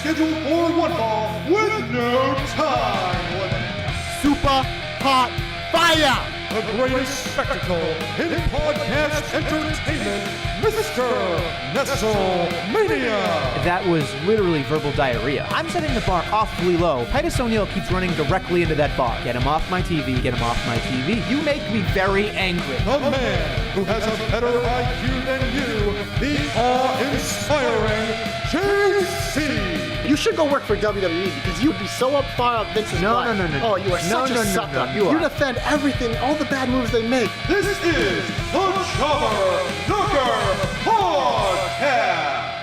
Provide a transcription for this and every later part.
scheduled for one fall with no time. Super hot fire! The greatest spectacle in podcast entertainment, Mr. Nestlemania. That was literally verbal diarrhea. I'm setting the bar awfully low. Titus O'Neil keeps running directly into that bar. Get him off my TV, get him off my TV. You make me very angry. The man who has a better IQ than you, the awe-inspiring JC. You should go work for WWE because you'd be so up far up Vince's No, butt. no. Oh, you are such a sucker. You defend everything, all the bad moves they make. This is the Jobber Knocker Podcast.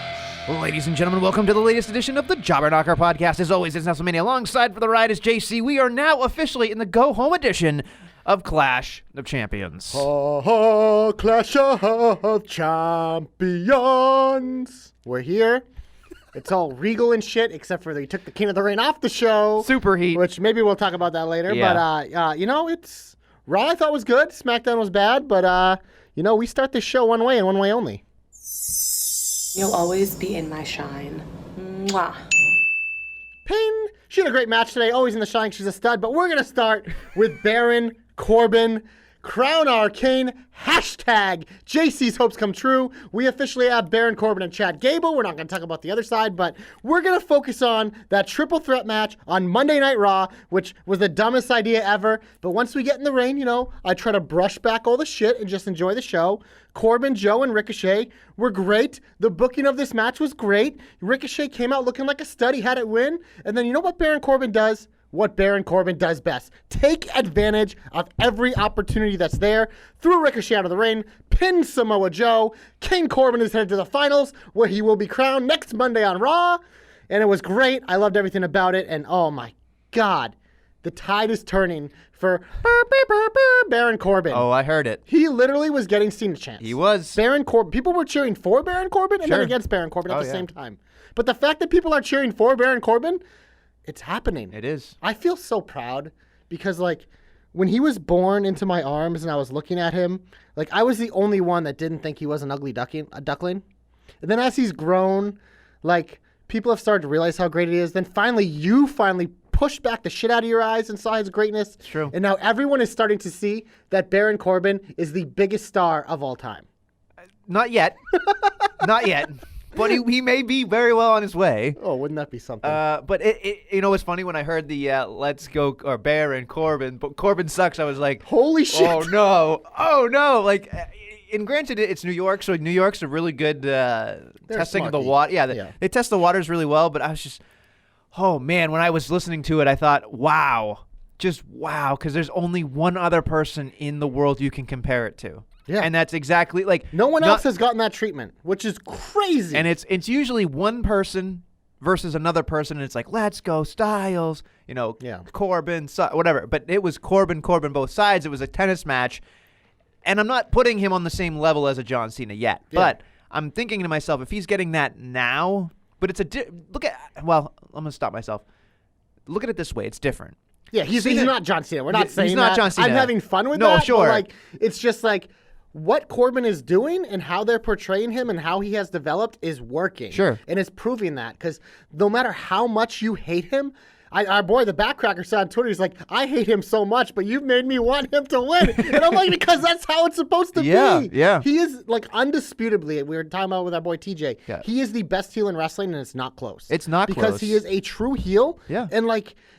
Ladies and gentlemen, welcome to the latest edition of the Jobber Knocker Podcast. As always, it's Nestlemania. Alongside for the ride is JC. We are now officially in the go-home edition of Clash of Champions. Clash of Champions. We're here. It's all regal and shit, except for they took the King of the Ring off the show. Super heat. Which maybe we'll talk about that later. Yeah. But, it's Raw I thought was good. SmackDown was bad. But, we start this show one way and one way only. You'll always be in my shine. Mwah. Payne, she had a great match today. Always in the shine. She's a stud. But we're going to start with Baron Corbin. Crown Arcane, hashtag JC's hopes come true. We officially have Baron Corbin and Chad Gable. We're not going to talk about the other side, but we're going to focus on that triple threat match on Monday Night Raw, which was the dumbest idea ever. But once we get in the ring, I try to brush back all the shit and just enjoy the show. Corbin, Joe, and Ricochet were great. The booking of this match was great. Ricochet came out looking like a stud. He had it win. And then you know what Baron Corbin does? What Baron Corbin does best. Take advantage of every opportunity that's there. Threw Ricochet out of the ring, pinned Samoa Joe. King Corbin is headed to the finals, where he will be crowned next Monday on Raw. And it was great. I loved everything about it. And oh my God, the tide is turning for Baron Corbin. Oh, I heard it. He literally was getting Cena chants. He was. Baron Corbin. People were cheering for Baron Corbin and then against Baron Corbin at the same time. But the fact that people are cheering for Baron Corbin, it's happening. It is. I feel so proud because, when he was born into my arms and I was looking at him, I was the only one that didn't think he was an ugly duckling. And then as he's grown, people have started to realize how great he is. Then you finally pushed back the shit out of your eyes and saw his greatness. It's true. And now everyone is starting to see that Baron Corbin is the biggest star of all time. Not yet. Not yet. But he may be very well on his way. Oh, wouldn't that be something? But it's funny when I heard the "Let's Go" or Baron Corbin, but Corbin sucks. I was like, holy shit! Oh no! And granted, it's New York, so New York's a really good testing of the water. Yeah, they test the waters really well. But I was just, oh man, when I was listening to it, I thought, wow, just wow, because there's only one other person in the world you can compare it to. Yeah. And that's exactly no one else has gotten that treatment, which is crazy. And it's usually one person versus another person, and it's like, let's go Styles, Corbin, whatever. But it was Corbin, both sides. It was a tennis match. And I'm not putting him on the same level as a John Cena yet. Yeah. But I'm thinking to myself, if he's getting that now, but it's I'm going to stop myself. Look at it this way. It's different. Yeah, he's not John Cena. We're not saying he's not that. John Cena. I'm having fun with that. No, sure. But it's just what Corbin is doing and how they're portraying him and how he has developed is working. Sure. And it's proving that because no matter how much you hate him, our boy, the Backcracker, said on Twitter, he's like, I hate him so much, but you've made me want him to win. And I'm like, because that's how it's supposed to be. Yeah. He is, undisputably, we were talking about with our boy TJ, he is the best heel in wrestling, and it's not close. It's not because close. He is a true heel. Yeah. And,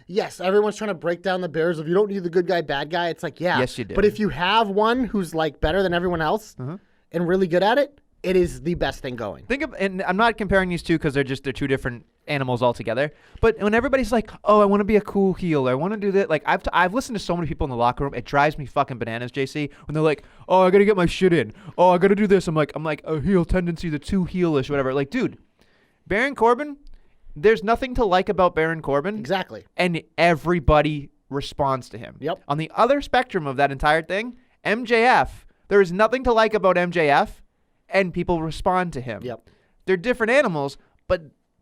yes, everyone's trying to break down the barriers of you don't need the good guy, bad guy. It's yes, you do. But if you have one who's, better than everyone else and really good at it, it is the best thing going. And I'm not comparing these two because they're two different animals altogether. But when everybody's like, "Oh, I want to be a cool heel. I want to do that," I've listened to so many people in the locker room. It drives me fucking bananas, JC. When they're like, "Oh, I gotta get my shit in. Oh, I gotta do this." I'm like a heel tendency, the too heelish, whatever. Dude, Baron Corbin. There's nothing to like about Baron Corbin. Exactly. And everybody responds to him. Yep. On the other spectrum of that entire thing, MJF. There is nothing to like about MJF. And people respond to him. Yep. They're different animals, but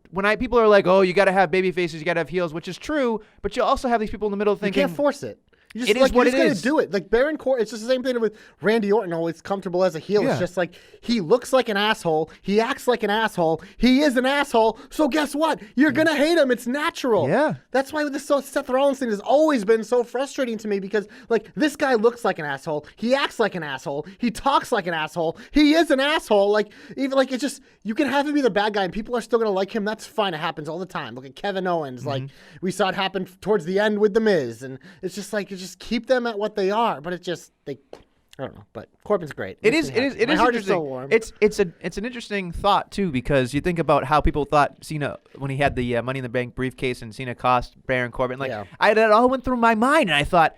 when people are like, oh, you got to have baby faces, you got to have heels, which is true, but you also have these people in the middle thinking. You can't force it. You just, It is what you're it just is. gonna do it. Like Baron Corbin, it's just the same thing with Randy Orton, always comfortable as a heel. Yeah. It's just like he looks like an asshole, he acts like an asshole, he is an asshole. So guess what? You're gonna hate him. It's natural. Yeah. That's why this Seth Rollins thing has always been so frustrating to me because like this guy looks like an asshole, he acts like an asshole, he talks like an asshole, he is an asshole. Like even like it's just you can have him be the bad guy and people are still gonna like him. That's fine. It happens all the time. Look at Kevin Owens. Like we saw it happen towards the end with The Miz, and it's just like just keep them at what they are. But it's just I don't know. But Corbin's great. It Makes is. me It is. happy. It My is heart interesting. is so warm. It's an interesting thought too, because you think about how people thought Cena when he had the Money in the Bank briefcase and Cena cost Baron Corbin. Like Yeah. that all went through my mind, and I thought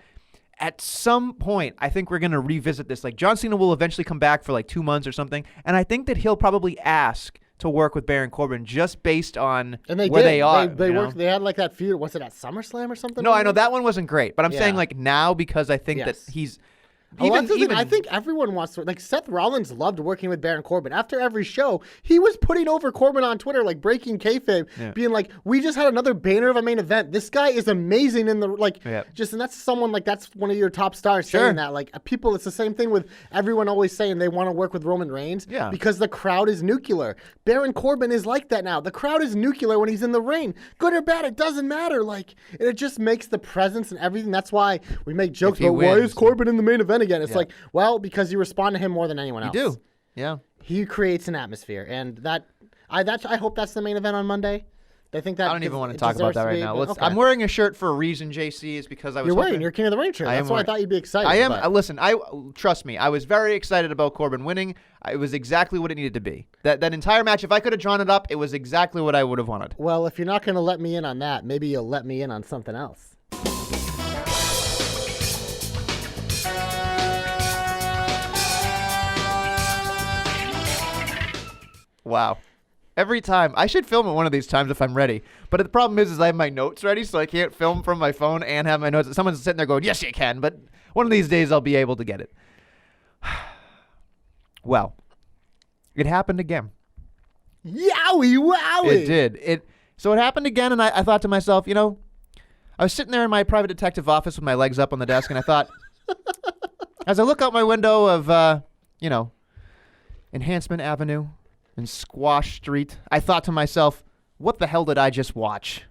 at some point I think we're gonna revisit this. Like John Cena will eventually come back for like 2 months or something, and I think that he'll probably ask to work with Baron Corbin just based on and they where did. they are. They you know? worked. They had like that feud. Was it at SummerSlam or something? No, I know that one wasn't great, but I'm Yeah. saying like now because I think Yes. that he's Oh, that's the thing. I think everyone wants to. Like Seth Rollins loved working with Baron Corbin. After every show, he was putting over Corbin on Twitter, like breaking kayfabe, being like, "We just had another banner of a main event. This guy is amazing in the like." Yeah. Just and that's someone like that's one of your top stars Sure. saying that. Like people, it's the same thing with everyone always saying they want to work with Roman Reigns. Yeah. Because the crowd is nuclear. Baron Corbin is like that now. The crowd is nuclear when he's in the ring, good or bad. It doesn't matter. Like it just makes the presence and everything. That's why we make jokes he about why wins. is Corbin in the main event again. It's Yeah. like, well, because you respond to him more than anyone else. do. Yeah. He creates an atmosphere, and I hope that's the main event on Monday. I think that I don't even want to it talk about deserves that to right be, now. but Let's, okay. I'm wearing a shirt for a reason, JC, is because I was You're hoping- wearing your King of the Ring shirt. I That's am why I wearing- thought you'd be excited. I am. but- Listen, trust me. I was very excited about Corbin winning. It was exactly what it needed to be. That entire match, if I could have drawn it up, it was exactly what I would have wanted. Well, if you're not going to let me in on that, maybe you'll let me in on something else. Wow. Every time. I should film it one of these times if I'm ready. But the problem is I have my notes ready, so I can't film from my phone and have my notes. Someone's sitting there going, yes, you can. But one of these days I'll be able to get it. Well, it happened again. Yowie, wowie! It did. So it happened again, and I thought to myself, I was sitting there in my private detective office with my legs up on the desk, and I thought, as I look out my window of, Enhancement Avenue and Squash Street, I thought to myself, what the hell did I just watch?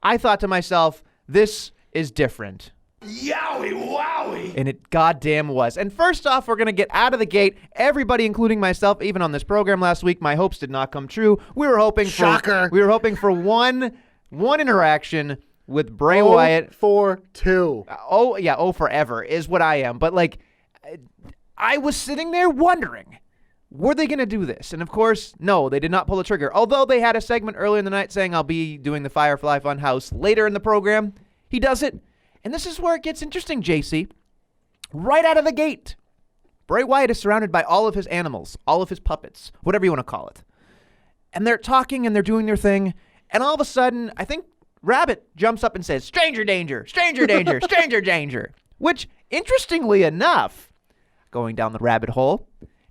I thought to myself, this is different. Yowie wowie! And it goddamn was. And first off, we're going to get out of the gate. Everybody, including myself, even on this program last week, my hopes did not come true. We were hoping Shocker. We were hoping for one interaction with Bray Wyatt. 4-2. Forever is what I am. But like, I was sitting there wondering, were they going to do this? And of course, no, they did not pull the trigger. Although they had a segment earlier in the night saying I'll be doing the Firefly Funhouse later in the program, he does it. And this is where it gets interesting, JC. Right out of the gate, Bray Wyatt is surrounded by all of his animals, all of his puppets, whatever you want to call it. And they're talking and they're doing their thing. And all of a sudden, I think Rabbit jumps up and says, stranger danger, stranger danger, stranger danger. Which, interestingly enough, going down the rabbit hole,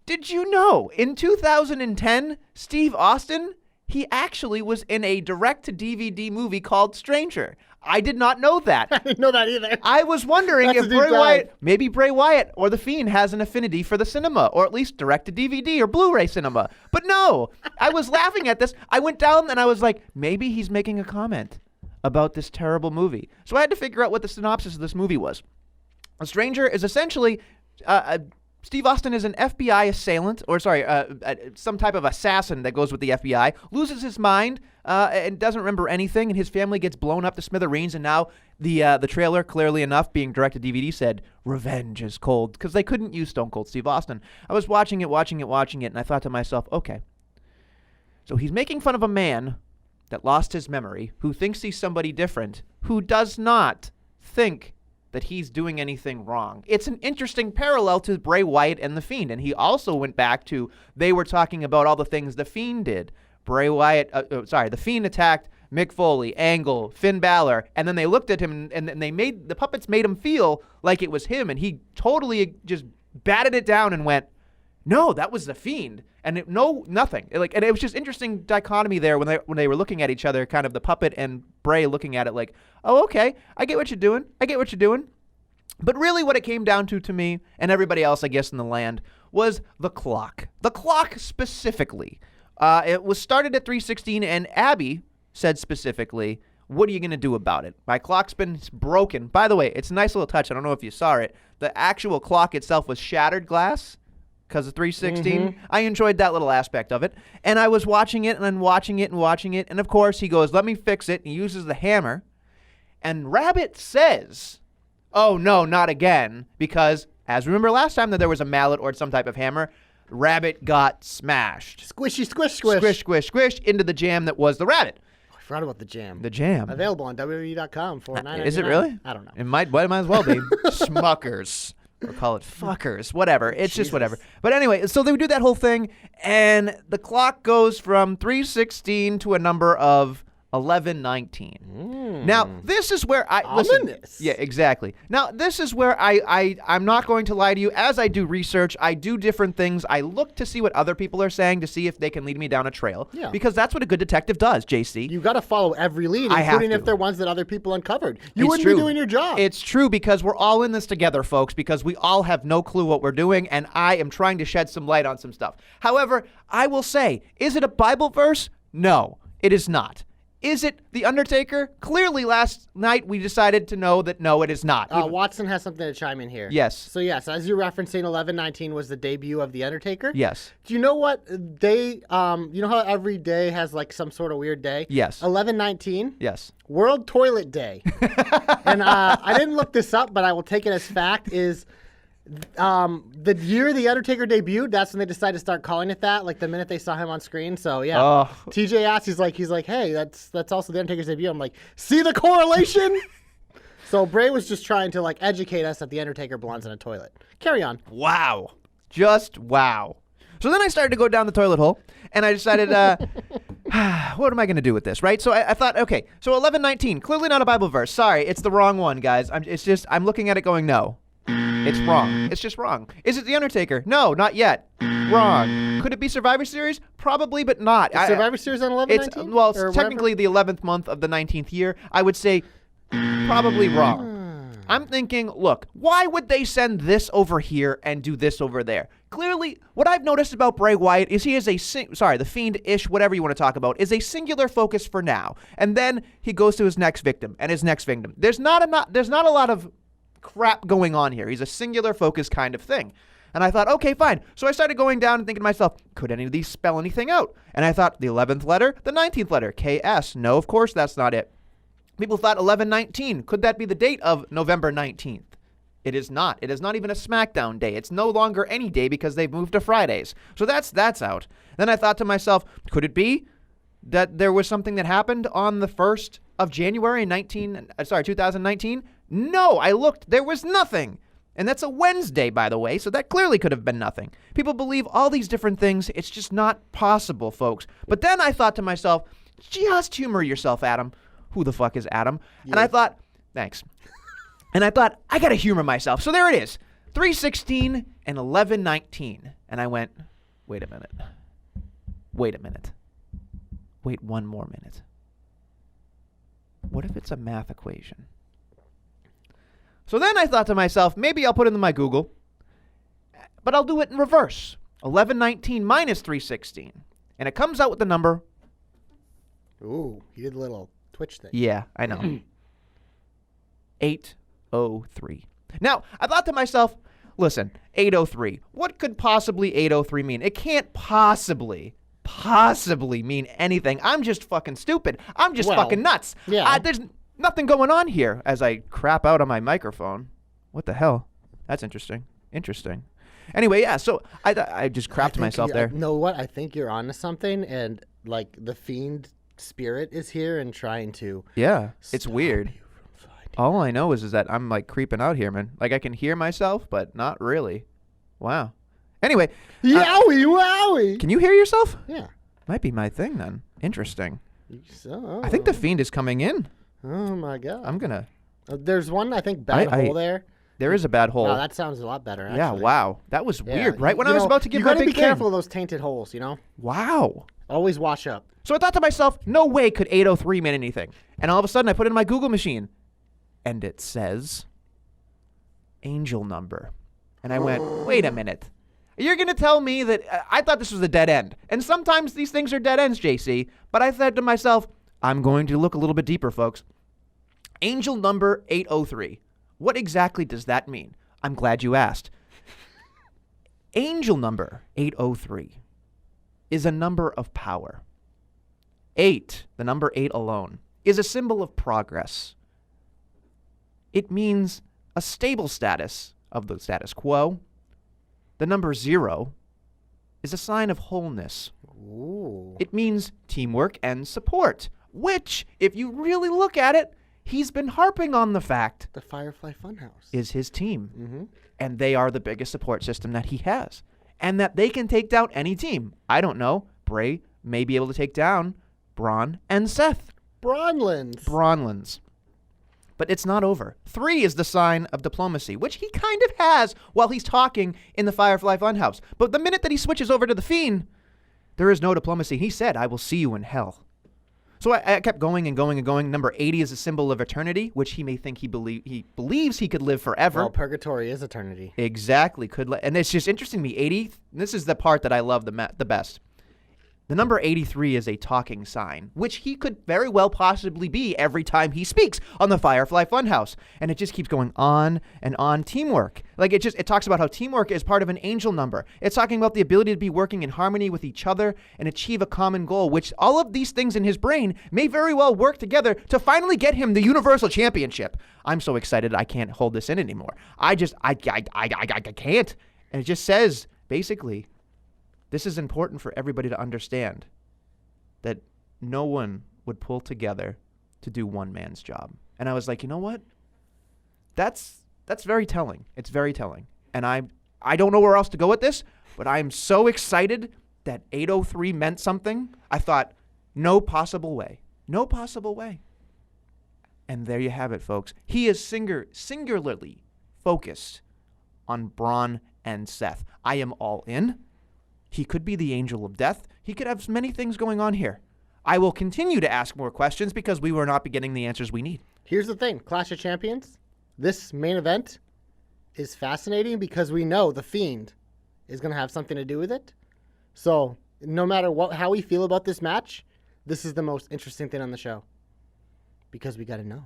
did you know in 2010, Steve Austin, he actually was in a direct-to-DVD movie called Stranger. I did not know that. I didn't know that either. I was wondering That's if a deep Bray dive. Wyatt, maybe Bray Wyatt or The Fiend has an affinity for the cinema, or at least direct-to-DVD or Blu-ray cinema. But no, I was laughing at this. I went down and I was like, maybe he's making a comment about this terrible movie. So I had to figure out what the synopsis of this movie was. A Stranger is essentially... Steve Austin is an FBI assailant, some type of assassin that goes with the FBI, loses his mind and doesn't remember anything, and his family gets blown up to smithereens, and now the trailer, clearly enough, being direct-to-DVD, said, revenge is cold, because they couldn't use Stone Cold Steve Austin. I was watching it, and I thought to myself, okay, so he's making fun of a man that lost his memory, who thinks he's somebody different, who does not think that he's doing anything wrong. It's an interesting parallel to Bray Wyatt and The Fiend, and he also went back to, they were talking about all the things The Fiend did. The Fiend attacked Mick Foley, Angle, Finn Balor, and then they looked at him and the puppets made him feel like it was him, and he totally just batted it down and went, no, that was The Fiend. And nothing. And it was just interesting dichotomy there when they were looking at each other, kind of the puppet and Bray looking at it like, oh, okay, I get what you're doing. But really what it came down to me, and everybody else, I guess, in the land, was the clock. The clock specifically. It was started at 3:16, and Abby said specifically, what are you going to do about it? My clock's been broken. By the way, it's a nice little touch. I don't know if you saw it. The actual clock itself was shattered glass because of 3:16. I enjoyed that little aspect of it. And I was watching it and watching it and watching it. And, of course, he goes, let me fix it. And he uses the hammer. And Rabbit says, oh, no, not again. Because, as remember last time that there was a mallet or some type of hammer, Rabbit got smashed. Squishy, squish, squish. Squish, squish, squish into the jam that was the rabbit. I forgot about the jam. The jam. Available on WWE.com for $9.99. Is it really? I don't know. It might as well be. Smuckers. Or call it fuckers. Whatever. It's just whatever. But anyway, so they would do that whole thing, and the clock goes from 3:16 to a number of 11:19. Now, this is where Ominous. Yeah, exactly. Now, this is where I'm not going to lie to you. As I do research, I do different things. I look to see what other people are saying to see if they can lead me down a trail. Yeah. Because that's what a good detective does, JC. You got to follow every lead, I have including to. if they're ones that other people uncovered. You It's wouldn't true. be doing your job. It's true because we're all in this together, folks, because we all have no clue what we're doing, and I am trying to shed some light on some stuff. However, I will say, is it a Bible verse? No, it is not. Is it The Undertaker? Clearly, last night we decided to know that no, it is not. Watson has something to chime in here. Yes. So, yes, as you're referencing, 11:19 was the debut of The Undertaker. Yes. Do you know what day, you know how every day has like some sort of weird day? Yes. 11:19? Yes. World Toilet Day. And I didn't look this up, but I will take it as fact, is the year The Undertaker debuted, that's when they decided to start calling it that, like the minute they saw him on screen. So yeah, Oh. TJ asked, he's like, hey, that's also The Undertaker's debut. I'm like, see the correlation? So Bray was just trying to like educate us that The Undertaker belongs in a toilet. Carry on. Wow. Just wow. So then I started to go down the toilet hole, and I decided, what am I going to do with this, right? So I thought, okay, so 11:19, clearly not a Bible verse. Sorry, it's the wrong one, guys. I'm looking at it going, no. It's wrong. It's just wrong. Is it The Undertaker? No, not yet. Wrong. Could it be Survivor Series? Probably, but not. Survivor Series on 11:19? Well, it's technically the 11th month of the 19th year. I would say probably wrong. I'm thinking, look, why would they send this over here and do this over there? Clearly, what I've noticed about Bray Wyatt is he is the Fiend-ish, whatever you want to talk about, is a singular focus for now. And then he goes to his next victim and his next victim. There's not a lot of crap going on here. He's a singular focus kind of thing. And I thought, okay, fine. So I started going down and thinking to myself, could any of these spell anything out? And I thought, the 11th letter, the 19th letter, KS. No, of course that's not it. People thought 11/19. Could that be the date of November 19th? It is not. It is not even a SmackDown day. It's no longer any day because they've moved to Fridays. So that's out. Then I thought to myself, could it be that there was something that happened on the 1st of January 2019? No, I looked. There was nothing. And that's a Wednesday, by the way, so that clearly could have been nothing. People believe all these different things. It's just not possible, folks. But then I thought to myself, just humor yourself, Adam. Who the fuck is Adam? Yeah. And I thought, thanks. And I thought, I got to humor myself. So there it is, 3:16 and 11:19. And I went, wait a minute. Wait one more minute. What if it's a math equation? So then I thought to myself, maybe I'll put it in my Google, but I'll do it in reverse. 11:19 minus 3:16. And it comes out with the number. Ooh, you did a little Twitch thing. Yeah, I know. 803. Now, I thought to myself, listen, 803. What could possibly 803 mean? It can't possibly mean anything. I'm just fucking stupid. I'm just fucking nuts. Yeah. There's nothing going on here as I crap out on my microphone. What the hell? That's interesting. Anyway, yeah, so I just crapped myself there. You know what? I think you're onto something, and like the Fiend spirit is here and trying to. Yeah, it's weird. All I know is that I'm like creeping out here, man. Like I can hear myself, but not really. Wow. Anyway. Yowie, wowie. Can you hear yourself? Yeah. Might be my thing then. Interesting. So, I think the Fiend is coming in. Oh my God. I'm gonna. There's one, I think, bad hole there. There is a bad hole. Wow, that sounds a lot better, actually. Yeah, wow. That was weird, right? When I was about to give you my gotta big be careful of those tainted holes, you know? Wow. Always wash up. So I thought to myself, no way could 803 mean anything. And all of a sudden I put it in my Google machine. And it says Angel Number. And I went, wait a minute. You're going to tell me that I thought this was a dead end. And sometimes these things are dead ends, JC. But I said to myself, I'm going to look a little bit deeper, folks. Angel Number 803. What exactly does that mean? I'm glad you asked. Angel Number 803 is a number of power. 8, the number 8 alone, is a symbol of progress. It means a stable status of the status quo. The number 0 is a sign of wholeness. Ooh. It means teamwork and support, which, if you really look at it, he's been harping on the fact The Firefly Funhouse. is his team. Mm-hmm. And they are the biggest support system that he has. And that they can take down any team. I don't know. Bray may be able to take down Braun and Seth. Bronlins. But it's not over. 3 is the sign of diplomacy, which he kind of has while he's talking in the Firefly Funhouse. But the minute that he switches over to the Fiend, there is no diplomacy. He said, I will see you in hell. So I kept going and going and going. Number 80 is a symbol of eternity, which he may think he believes he could live forever. Well, purgatory is eternity. Exactly. And it's just interesting to me. 80, this is the part that I love the best. The number 83 is a talking sign, which he could very well possibly be every time he speaks on the Firefly Funhouse. And it just keeps going on and on. Teamwork. Like it talks about how teamwork is part of an angel number. It's talking about the ability to be working in harmony with each other and achieve a common goal, which all of these things in his brain may very well work together to finally get him the Universal Championship. I'm so excited I can't hold this in anymore. I can't. And it just says, basically, this is important for everybody to understand that no one would pull together to do one man's job. And I was like, you know what? That's very telling. It's very telling. And I don't know where else to go with this, but I'm so excited that 803 meant something. I thought, no possible way. No possible way. And there you have it, folks. He is singularly focused on Braun and Seth. I am all in. He could be the angel of death. He could have many things going on here. I will continue to ask more questions because we will not be getting the answers we need. Here's the thing. Clash of Champions, this main event is fascinating because we know The Fiend is going to have something to do with it. So no matter how we feel about this match, this is the most interesting thing on the show because we got to know.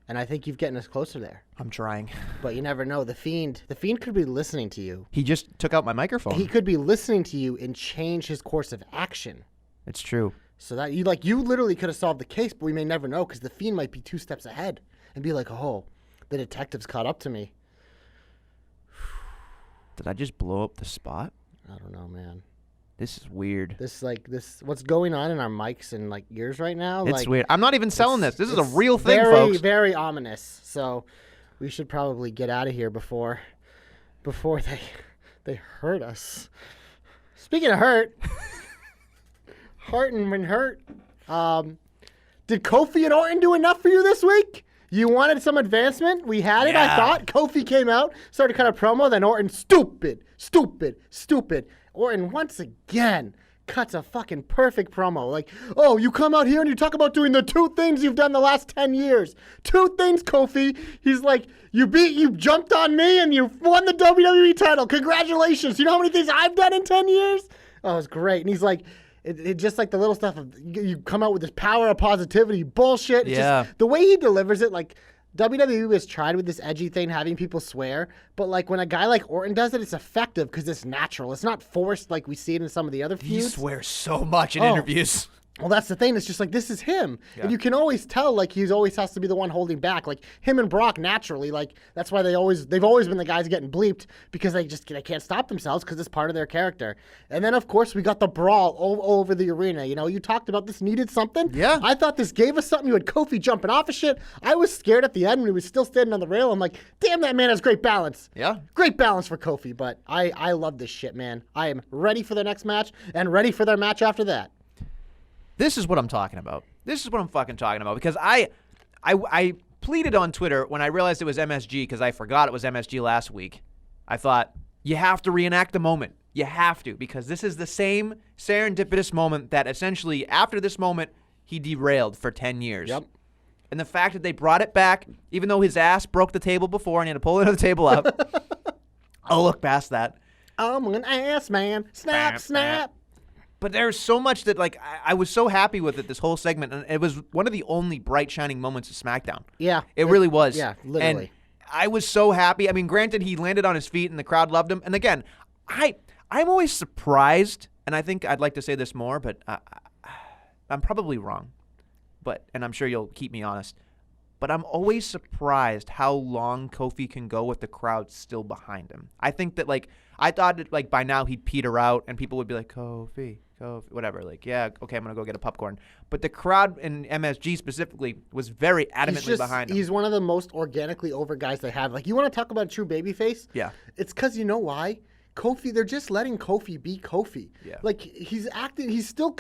And I think you've getting us closer there. I'm trying. But you never know. The Fiend could be listening to you. He just took out my microphone. He could be listening to you and change his course of action. It's true. So that you literally could have solved the case, but we may never know because the Fiend might be 2 steps ahead and be like, oh, the detective's caught up to me. Did I just blow up the spot? I don't know, man. This is weird. This what's going on in our mics and ears right now? It's weird. I'm not even selling this. This is a real thing, very, folks. Very, very ominous. So we should probably get out of here before they hurt us. Speaking of hurt, Harton been hurt. Did Kofi and Orton do enough for you this week? You wanted some advancement? We had it, Yeah. I thought. Kofi came out, started to cut a promo, then Orton, stupid. Orton, once again, cuts a fucking perfect promo. Like, oh, you come out here and you talk about doing the 2 things you've done the last 10 years. 2 things, Kofi. He's like, you jumped on me and you won the WWE title. Congratulations. You know how many things I've done in 10 years? Oh, it was great. And he's like, it just like the little stuff of you come out with this power of positivity bullshit. It's Yeah. just, the way he delivers it, like WWE has tried with this edgy thing, having people swear, but like when a guy like Orton does it, it's effective because it's natural. It's not forced like we see it in some of the other He feuds. swears so much in Oh. interviews. Well, that's the thing. It's just like, this is him. Yeah. And you can always tell, like, he always has to be the one holding back. Like, him and Brock, naturally, like, that's why they've always been the guys getting bleeped because they can't stop themselves because it's part of their character. And then, of course, we got the brawl all over the arena. You know, you talked about this needed something. Yeah. I thought this gave us something. You had Kofi jumping off of shit. I was scared at the end when he was still standing on the rail. I'm like, damn, that man has great balance. Yeah. Great balance for Kofi, but I love this shit, man. I am ready for their next match and ready for their match after that. This is what I'm talking about. This is what I'm fucking talking about because I pleaded on Twitter when I realized it was MSG because I forgot it was MSG last week. I thought, you have to reenact the moment. You have to because this is the same serendipitous moment that essentially after this moment, he derailed for 10 years. Yep. And the fact that they brought it back, even though his ass broke the table before and he had to pull the table up, I'll look past that. I'm an ass man. Snap, snap. But there's so much that, like, I was so happy with it, this whole segment. And it was one of the only bright, shining moments of SmackDown. Yeah. It really was. Yeah, literally. And I was so happy. I mean, granted, he landed on his feet and the crowd loved him. And again, I'm always surprised, and I think I'd like to say this more, but I'm probably wrong. And I'm sure you'll keep me honest. But I'm always surprised how long Kofi can go with the crowd still behind him. I think that, like, I thought that, like, by now he'd peter out and people would be like, Kofi, whatever. Like, yeah, okay, I'm going to go get a popcorn. But the crowd in MSG specifically was very adamantly behind him. He's one of the most organically over guys they have. Like, you want to talk about a true babyface? Yeah. It's because you know why? Kofi, they're just letting Kofi be Kofi. Yeah. Like, he's still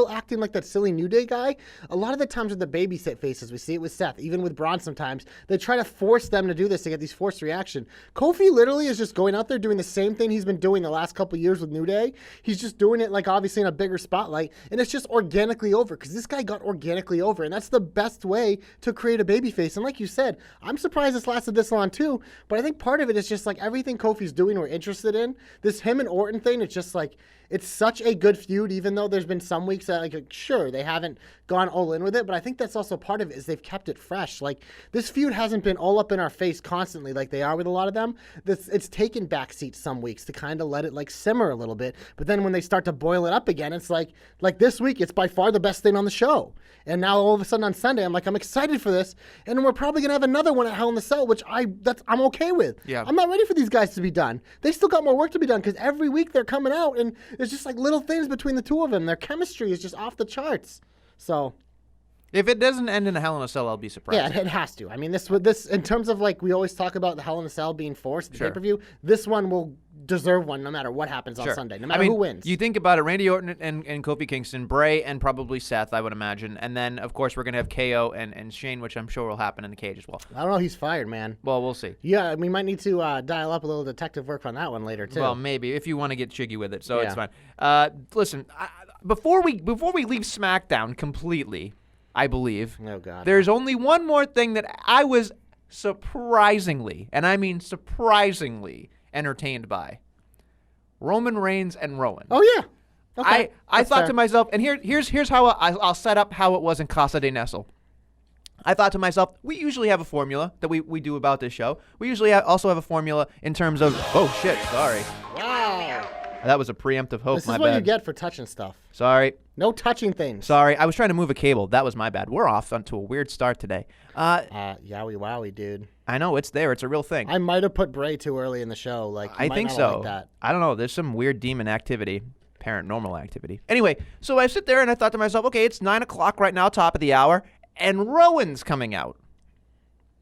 acting like that silly New Day guy. A lot of the times with the babysit faces, we see it with Seth, even with Braun sometimes, they try to force them to do this to get these forced reaction. Kofi literally is just going out there doing the same thing he's been doing the last couple years with New Day. He's just doing it, like, obviously in a bigger spotlight, and it's just organically over, because this guy got organically over, and that's the best way to create a babyface. And like you said, I'm surprised this lasted this long too, but I think part of it is just, like, everything Kofi's doing we're interested in. This him and Orton thing, it's just like, it's such a good feud, even though there's been some weeks that, like, sure, they haven't gone all in with it, but I think that's also part of it is they've kept it fresh. Like, this feud hasn't been all up in our face constantly like they are with a lot of them. It's taken backseat some weeks to kind of let it, like, simmer a little bit, but then when they start to boil it up again, it's like this week, it's by far the best thing on the show. And now all of a sudden on Sunday, I'm excited for this, and we're probably gonna have another one at Hell in a Cell, which I'm okay with. Yeah. I'm not ready for these guys to be done. They still got more work to be done because every week they're coming out, and there's just like little things between the two of them. Their chemistry is just off the charts. So, if it doesn't end in a Hell in a Cell, I'll be surprised. yeah, it has to. I mean, this in terms of, like, we always talk about the Hell in a Cell being forced, the Sure. pay-per-view, this one will deserve one no matter what happens on Sunday, no matter who wins. You think about it, Randy Orton and Kofi Kingston, Bray, and probably Seth, I would imagine. And then, of course, we're going to have KO and Shane, which I'm sure will happen in the cage as well. I don't know. He's fired, man. Well, we'll see. Yeah, we might need to dial up a little detective work on that one later, too. Well, maybe, if you want to get jiggy with it. So Yeah. it's fine. Listen, before we leave SmackDown completely, I believe, Oh, God. there's only one more thing that I was surprisingly, and I mean surprisingly, entertained by. Roman Reigns and Rowan. Oh, yeah. Okay. I That's thought fair. to myself, and here's how I'll set up how it was in Casa de Nestle. I thought to myself, we usually have a formula that we do about this show. We usually also have a formula in terms of, oh shit, sorry. Wow. That was a preemptive hope, This my is what bad. you get for touching stuff. Sorry. No touching things. Sorry, I was trying to move a cable. That was my bad. We're off onto a weird start today. Yowie wowie, dude. I know, it's there. It's a real thing. I might have put Bray too early in the show. Like, you I might think not so. Like that. I don't know. There's some weird demon activity, paranormal activity. Anyway, so I sit there and I thought to myself, okay, it's 9 o'clock right now, top of the hour, and Rowan's coming out.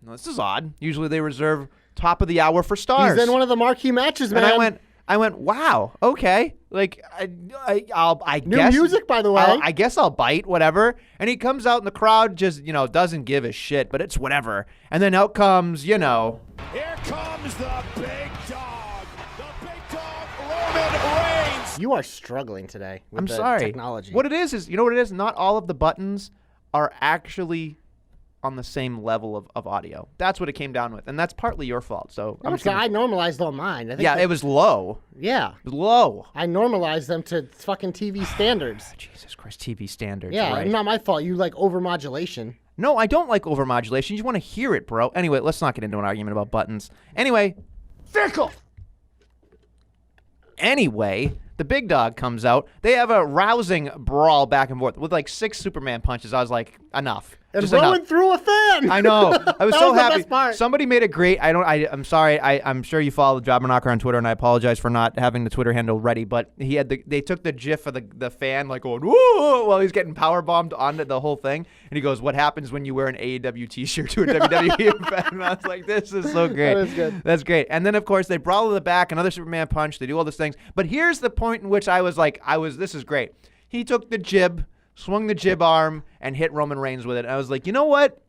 Now, this is odd. Usually they reserve top of the hour for stars. He's in one of the marquee matches, man. And I went, wow, okay. Like, I New guess. music, by the way. I guess I'll bite, whatever. And he comes out and the crowd just, doesn't give a shit, but it's whatever. And then out comes, Here comes the big dog. The big dog, Roman Reigns. You are struggling today with I'm the sorry. technology. What it is, you know what it is? Not all of the buttons are actually on the same level of audio. That's what it came down with. And that's partly your fault. So I normalized all mine. I think it was low. Yeah. It was low. I normalized them to fucking TV standards. Jesus Christ, TV standards. Yeah, right. not my fault. You like overmodulation. No, I don't like overmodulation. You just want to hear it, bro. Anyway, let's not get into an argument about buttons. Anyway, the big dog comes out. They have a rousing brawl back and forth with like 6 Superman punches. I was like, enough. And Just Rowan enough. through a fan. I know. I was That so was the happy. best part. Somebody made it great. I'm sorry. I'm sure you follow Jobber Knocker on Twitter, and I apologize for not having the Twitter handle ready. But they took the GIF of the fan like going whoa while he's getting power bombed onto the whole thing, and he goes, "What happens when you wear an AEW T-shirt to a WWE event?" And I was like, "This is so great. That is good. That's great." And then of course they brawl to the back, another Superman punch. They do all these things. But here's the point in which I was like, this is great. He took the jib, swung the jib arm, and hit Roman Reigns with it. And I was like, you know what?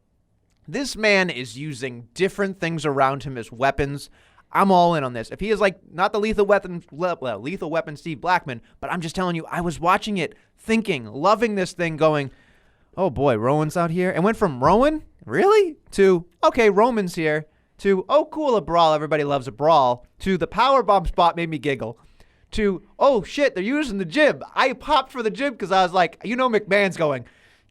This man is using different things around him as weapons. I'm all in on this. If he is like not the lethal weapon Steve Blackman, but I'm just telling you, I was watching it, thinking, loving this thing, going, oh boy, Rowan's out here. And went from Rowan, really? To, okay, Roman's here. To, oh cool, a brawl, everybody loves a brawl. To the powerbomb spot made me giggle. To, oh shit, they're using the jib. I popped for the jib because I was like, McMahon's going,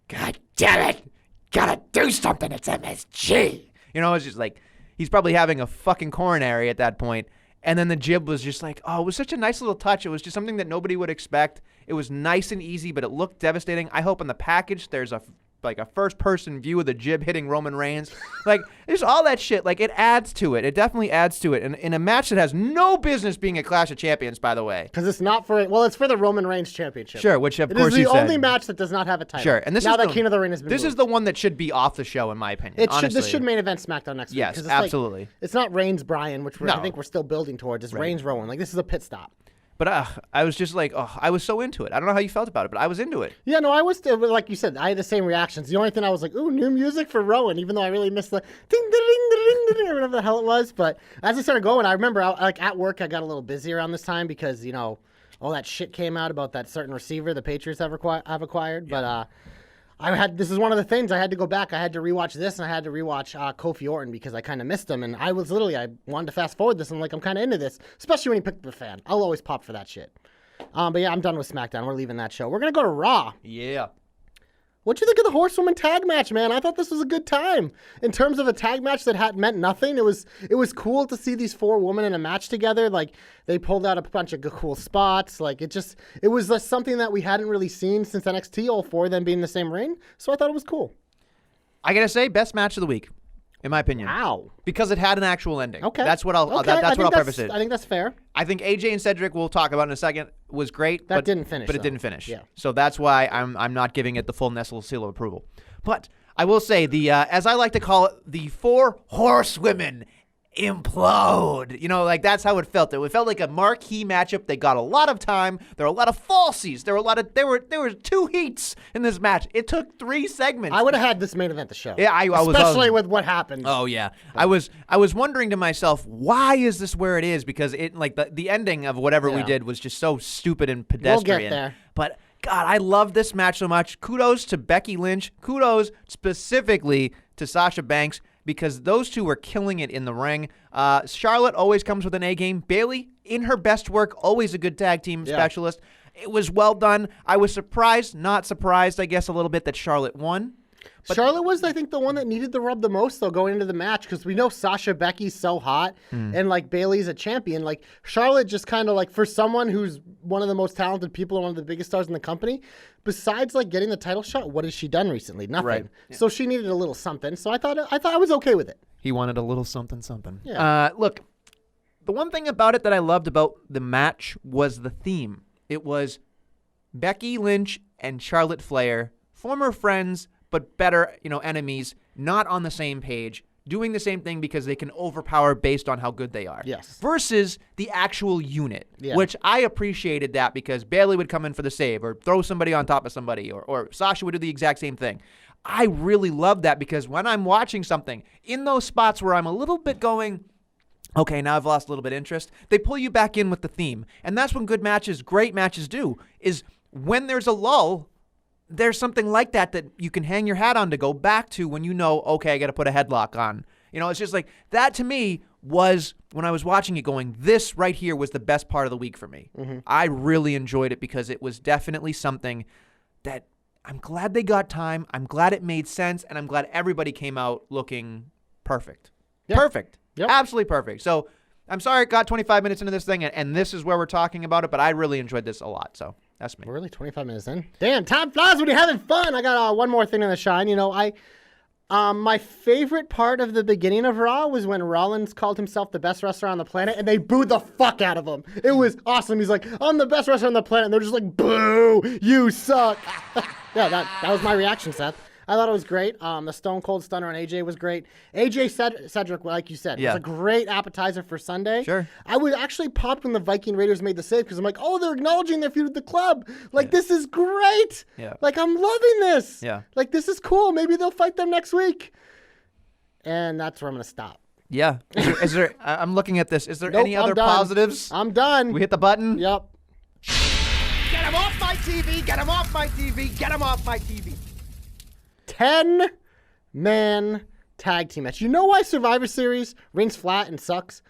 God damn it, gotta do something, it's MSG. It's just like, he's probably having a fucking coronary at that point. And then the jib was just like, oh, it was such a nice little touch. It was just something that nobody would expect. It was nice and easy, but it looked devastating. I hope in the package there's a first-person view of the jib hitting Roman Reigns. Like, there's all that shit. Like, it adds to it. It definitely adds to it. And in a match that has no business being a Clash of Champions, by the way. Because it's not for, well, it's for the Roman Reigns Championship. Sure, which of course you said. It is the only match that does not have a title. Sure, and this now is that King of the Ring has been This is moved. the one that should be off the show, in my opinion. This should main event SmackDown next week. Yes, it's absolutely. Like, it's not Reigns Bryan, which No. I think we're still building towards. It's Reigns Rowan. Like, this is a pit stop. But I was just like, I was so into it. I don't know how you felt about it, but I was into it. Yeah, no, I was, like you said, I had the same reactions. The only thing I was like, ooh, new music for Rowan, even though I really missed the ding-da-ding-da-ding-da-ding, or whatever the hell it was. But as I started going, I remember, at work, I got a little busy around this time because, all that shit came out about that certain receiver the Patriots have acquired. Yeah. But this is one of the things I had to go back. I had to rewatch this, and I had to rewatch Kofi Orton because I kind of missed him. And I wanted to fast forward this. And I'm kind of into this, especially when you pick up a fan. I'll always pop for that shit. But yeah, I'm done with SmackDown. We're leaving that show. We're going to go to Raw. Yeah. What'd you think of the Horsewoman tag match, man? I thought this was a good time. In terms of a tag match that meant nothing, it was cool to see these 4 women in a match together. Like, they pulled out a bunch of cool spots. Like, it was like something that we hadn't really seen since NXT, all 4 of them being in the same ring. So I thought it was cool. I gotta say, best match of the week, in my opinion. Wow. Because it had an actual ending. Okay. That's what I'll preface it. I think that's fair. I think AJ and Cedric, we'll talk about in a second, was great. That didn't finish, But it though. didn't finish. Yeah. So that's why I'm not giving it the full Nestle seal of approval. But I will say, as I like to call it, the 4 horsewomen implode. Like that's how it felt. It felt like a marquee matchup. They got a lot of time. There were a lot of falsies. There were 2 heats in this match. It took 3 segments. I would have had this main event the show. Yeah, I was especially with what happened. Oh yeah, I was wondering to myself, why is this where it is? Because it the ending of whatever we did was just so stupid and pedestrian. We'll get there. But God, I love this match so much. Kudos to Becky Lynch. Kudos specifically to Sasha Banks, because those two were killing it in the ring. Charlotte always comes with an A game. Bayley, in her best work, always a good tag team specialist. It was well done. I was surprised, not surprised, I guess, a little bit that Charlotte won. But Charlotte was, I think, the one that needed the rub the most, though, going into the match, because we know Sasha Becky's so hot, and, Bayley's a champion. Charlotte just kind of, for someone who's one of the most talented people and one of the biggest stars in the company, besides, getting the title shot, what has she done recently? Nothing. Right. Yeah. So she needed a little something, so I thought I was okay with it. He wanted a little something, something. Yeah. Look, the one thing about it that I loved about the match was the theme. It was Becky Lynch and Charlotte Flair, former friends, but better, enemies, not on the same page, doing the same thing because they can overpower based on how good they are. Yes. Versus the actual unit, Yeah. which I appreciated that because Bayley would come in for the save or throw somebody on top of somebody or Sasha would do the exact same thing. I really love that because when I'm watching something, in those spots where I'm a little bit going, okay, now I've lost a little bit of interest, they pull you back in with the theme. And that's when good matches, great matches do, is when there's a lull, there's something like that you can hang your hat on to go back to when okay, I got to put a headlock on. It's just like that to me was when I was watching it going, this right here was the best part of the week for me. Mm-hmm. I really enjoyed it because it was definitely something that I'm glad they got time. I'm glad it made sense. And I'm glad everybody came out looking perfect. Yeah. Perfect. Yep. Absolutely perfect. So I'm sorry it got 25 minutes into this thing and this is where we're talking about it, but I really enjoyed this a lot. So that's me. We're really 25 minutes in. Damn, time flies when you're having fun. I got one more thing in the shine. My favorite part of the beginning of Raw was when Rollins called himself the best wrestler on the planet, and they booed the fuck out of him. It was awesome. He's like, I'm the best wrestler on the planet. And they're just like, boo, you suck. Yeah, that was my reaction, Seth. I thought it was great. The Stone Cold Stunner on AJ was great. AJ Cedric, like you said, was a great appetizer for Sunday. Sure. I was actually popped when the Viking Raiders made the save because I'm like, oh, they're acknowledging their feud with the club. This is great. Yeah. I'm loving this. Yeah. This is cool. Maybe they'll fight them next week. And that's where I'm going to stop. Yeah. Is there I'm looking at this. Is there Nope, any other I'm done. positives? I'm done. We hit the button? Yep. Get him off my TV! Get him off my TV! Get him off my TV! 10-man tag team match. You know why Survivor Series rings flat and sucks?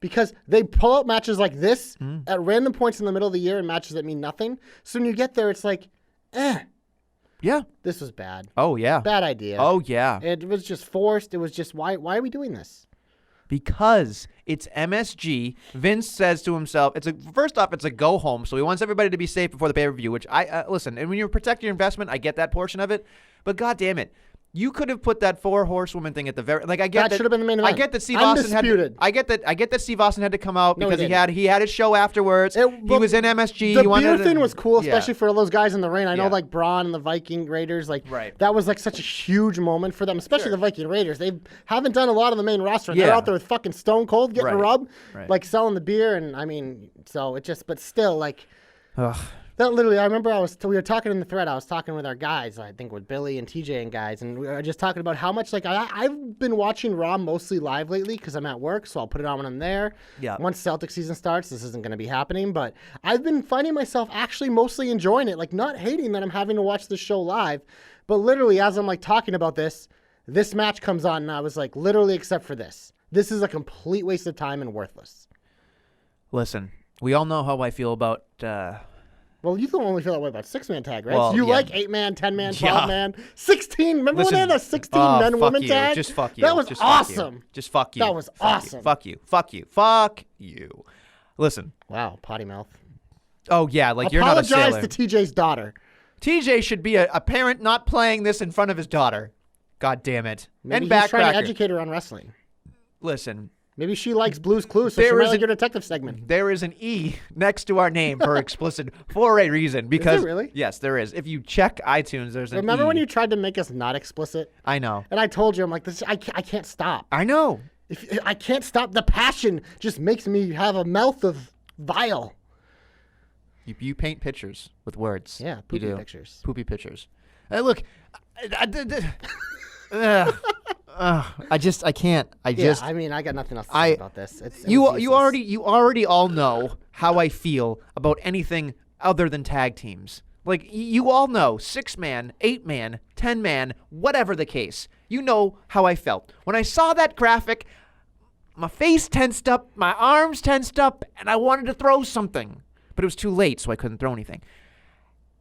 Because they pull out matches like this at random points in the middle of the year and matches that mean nothing. So when you get there, it's like, Yeah. this was bad. Oh, yeah. Bad idea. Oh, yeah. It was just forced. It was just, why are we doing this? Because it's MSG. Vince says to himself, first off, it's a go home, so he wants everybody to be safe before the pay-per-view, which listen, and when you protect your investment, I get that portion of it, but God damn it. You could have put that 4 horsewoman thing at the very I get That should have been the main event. I get that Steve Austin Undisputed. I get that Steve Austin had to come out No, because he he had his show afterwards. He was in MSG. The He wanted beer to- thing was cool, Yeah. especially for all those guys in the ring. I know, Yeah. like Braun and the Viking Raiders, Right. that was like such a huge moment for them, especially the Viking Raiders. They haven't done a lot of the main roster. They're Yeah. out there with fucking Stone Cold getting a Right. rub, Right. like selling the beer, and I mean, so it just, but still, like. Ugh. That literally, I remember we were talking in the thread. I was talking with our guys, I think with Billy and TJ and guys, and we were just talking about how much, like, I've been watching Raw mostly live lately because I'm at work, so I'll put it on when I'm there. Yeah. Once Celtic season starts, this isn't going to be happening, but I've been finding myself actually mostly enjoying it, like, not hating that I'm having to watch this show live, but literally, as I'm, like, talking about this match comes on, and I was like, literally, except for this is a complete waste of time and worthless. Listen, we all know how I feel about Well, you don't only feel that way about 6-man tag, right? Well, So you yeah. like 8-man, 10-man, Yeah. 12-man, 16. Remember Listen, when they had a 16 men fuck women you. tag? Just fuck you. That was Just fuck you. awesome. Just fuck you. That was Fuck you. awesome. Fuck you. Fuck you. Fuck you. Listen. Wow, potty mouth. Oh yeah, like you're not a Apologize sailor. to TJ's daughter. TJ should be a parent not playing this in front of his daughter. God damn it. Maybe and he's trying to backcracker. educate her on wrestling. Listen, Maybe she likes Blue's Clues, so There she might is like a- your detective segment. there is an E next to our name for explicit for a reason. Because really? Yes, there is. If you check iTunes, there's an Remember E. when you tried to make us not explicit? I know. And I told you, I'm like, I can't stop. I know. I can't stop. The passion just makes me have a mouth of vile. You paint pictures with words. Yeah, You poopy do. pictures. Poopy pictures. Look, I can't. Yeah, I mean, I got nothing else to say about this. It You was useless. you already all know how I feel about anything other than tag teams. Like you all know, 6-man, 8-man, 10-man, whatever the case. You know how I felt when I saw that graphic. My face tensed up, my arms tensed up, and I wanted to throw something, but it was too late, so I couldn't throw anything.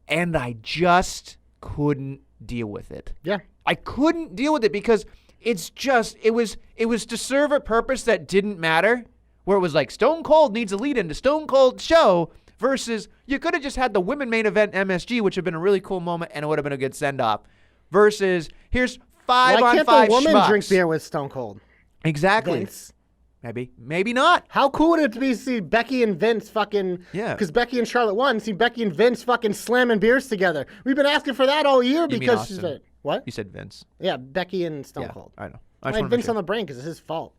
And I just couldn't deal with it. Yeah. I couldn't deal with it because it was to serve a purpose that didn't matter, where it was like Stone Cold needs a lead into Stone Cold show versus you could have just had the women main event MSG, which would have been a really cool moment and it would have been a good send off. Versus here's 5 Why on can't 5 the woman schmucks. drink beer with Stone Cold? Exactly. Vince. Maybe not. How cool would it be to see Becky and Vince fucking... Yeah. Because Becky and Charlotte won. See Becky and Vince fucking slamming beers together. We've been asking for that all year You mean because she's Austin. a... What? You said Vince. Yeah, Becky and Stone Yeah, Cold. I know. I just had wanna make Vince sure. on the brain because it's his fault.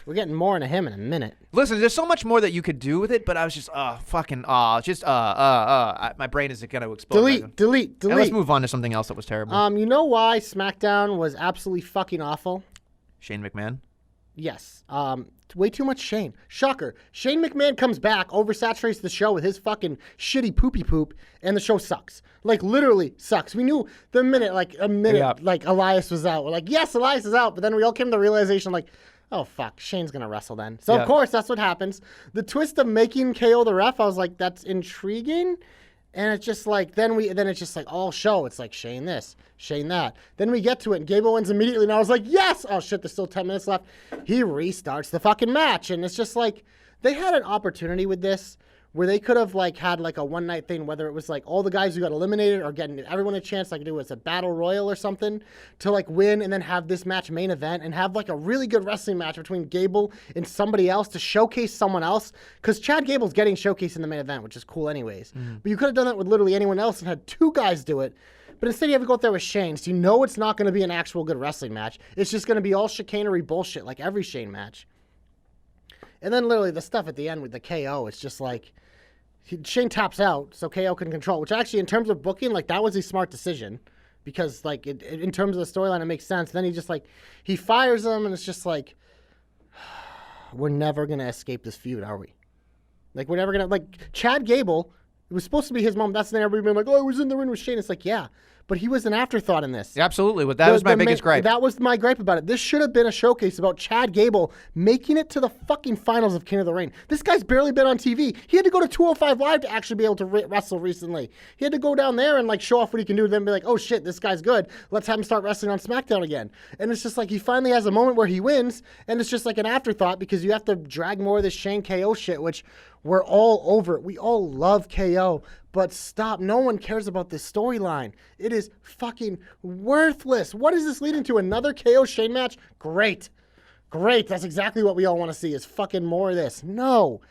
We're getting more into him in a minute. Listen, there's so much more that you could do with it, but I was just my brain is gonna explode. Delete. And let's move on to something else that was terrible. You know why SmackDown was absolutely fucking awful? Shane McMahon. Yes. Way too much Shane. Shocker. Shane McMahon comes back, oversaturates the show with his fucking shitty poopy poop, and the show sucks. Like, literally sucks. We knew the minute, Yeah. like, Elias was out. We're like, yes, Elias is out. But then we all came to the realization, like, oh, fuck, Shane's going to wrestle then. So, Yeah. of course, that's what happens. The twist of making KO the ref, I was like, that's intriguing. And it's just like, then it's just like all show. It's like Shane this, Shane that. Then we get to it and Gable wins immediately. And I was like, yes. Oh shit, there's still 10 minutes left. He restarts the fucking match. And it's just like, they had an opportunity with this where they could have like had like a one night thing, whether it was like all the guys who got eliminated or getting everyone a chance, like it was a battle royal or something, to like win and then have this match main event and have like a really good wrestling match between Gable and somebody else to showcase someone else. Because Chad Gable's getting showcased in the main event, which is cool anyways. But you could have done that with literally anyone else and had 2 guys do it. But instead you have to go out there with Shane, so you know it's not going to be an actual good wrestling match. It's just going to be all chicanery bullshit like every Shane match. And then literally the stuff at the end with the KO, it's just like, Shane taps out, so KO can control, which actually, in terms of booking, like, that was a smart decision. Because, like, in terms of the storyline, it makes sense. Then he just, like, he fires him, and it's just like, we're never going to escape this feud, are we? Like, we're never going to, like, Chad Gable, it was supposed to be his mom. That's the thing, everybody being like, oh, I was in the ring with Shane. It's like, yeah, but he was an afterthought in this. Absolutely. That was my biggest gripe. That was my gripe about it. This should have been a showcase about Chad Gable making it to the fucking finals of King of the Ring. This guy's barely been on TV. He had to go to 205 Live to actually be able to wrestle recently. He had to go down there and like show off what he can do, then be like, oh shit, this guy's good. Let's have him start wrestling on SmackDown again. And it's just like he finally has a moment where he wins, and it's just like an afterthought because you have to drag more of this Shane KO shit, which we're all over it. We all love KO. But stop. No one cares about this storyline. It is fucking worthless. What is this leading to? Another KO Shane match? Great. Great. That's exactly what we all want to see is fucking more of this. No.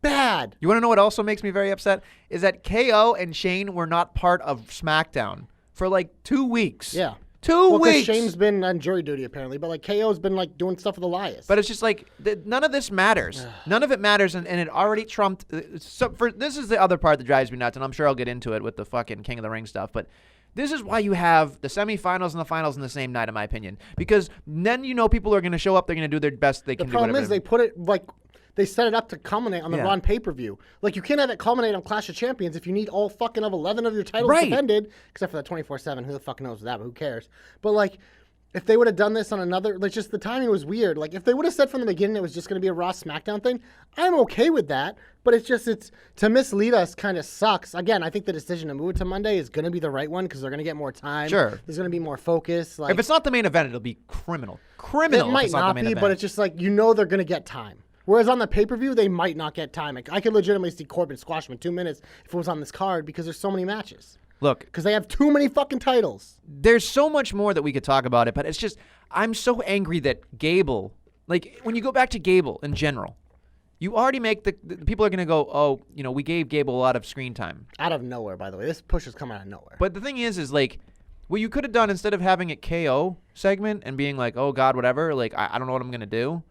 Bad. You want to know what also makes me very upset? Is that KO and Shane were not part of SmackDown for like 2 weeks. Yeah. 2 weeks. Shane's been on jury duty apparently, but like KO's been like doing stuff with Elias. But it's just like none of this matters. None of it matters, and it already trumped. This is the other part that drives me nuts, and I'm sure I'll get into it with the fucking King of the Ring stuff. But this is why you have the semifinals and the finals in the same night, in my opinion, because then people are going to show up. They're going to do their best they can. The problem is they put it like. They set it up to culminate on the Raw pay-per-view. Like, you can't have it culminate on Clash of Champions if you need all fucking of 11 of your titles defended, except for the 24/7. Who the fuck knows that, but who cares? But, like, if they would have done this on another, like, just the timing was weird. Like, if they would have said from the beginning it was just going to be a Raw SmackDown thing, I'm okay with that. But it's to mislead us kind of sucks. Again, I think the decision to move it to Monday is going to be the right one because they're going to get more time. Sure. There's going to be more focus. Like, if it's not the main event, it'll be criminal. It might not be, but it's just like, they're going to get time. Whereas on the pay-per-view, they might not get time. I could legitimately see Corbin squash him in 2 minutes if it was on this card because there's so many matches. Look. Because they have too many fucking titles. There's so much more that we could talk about it, but it's just, I'm so angry that Gable, like, when you go back to Gable in general, you already make the people are going to go, oh, we gave Gable a lot of screen time. Out of nowhere, by the way. This push is coming out of nowhere. But the thing is like, what you could have done instead of having a KO segment and being like, oh, God, whatever, like, I don't know what I'm going to do.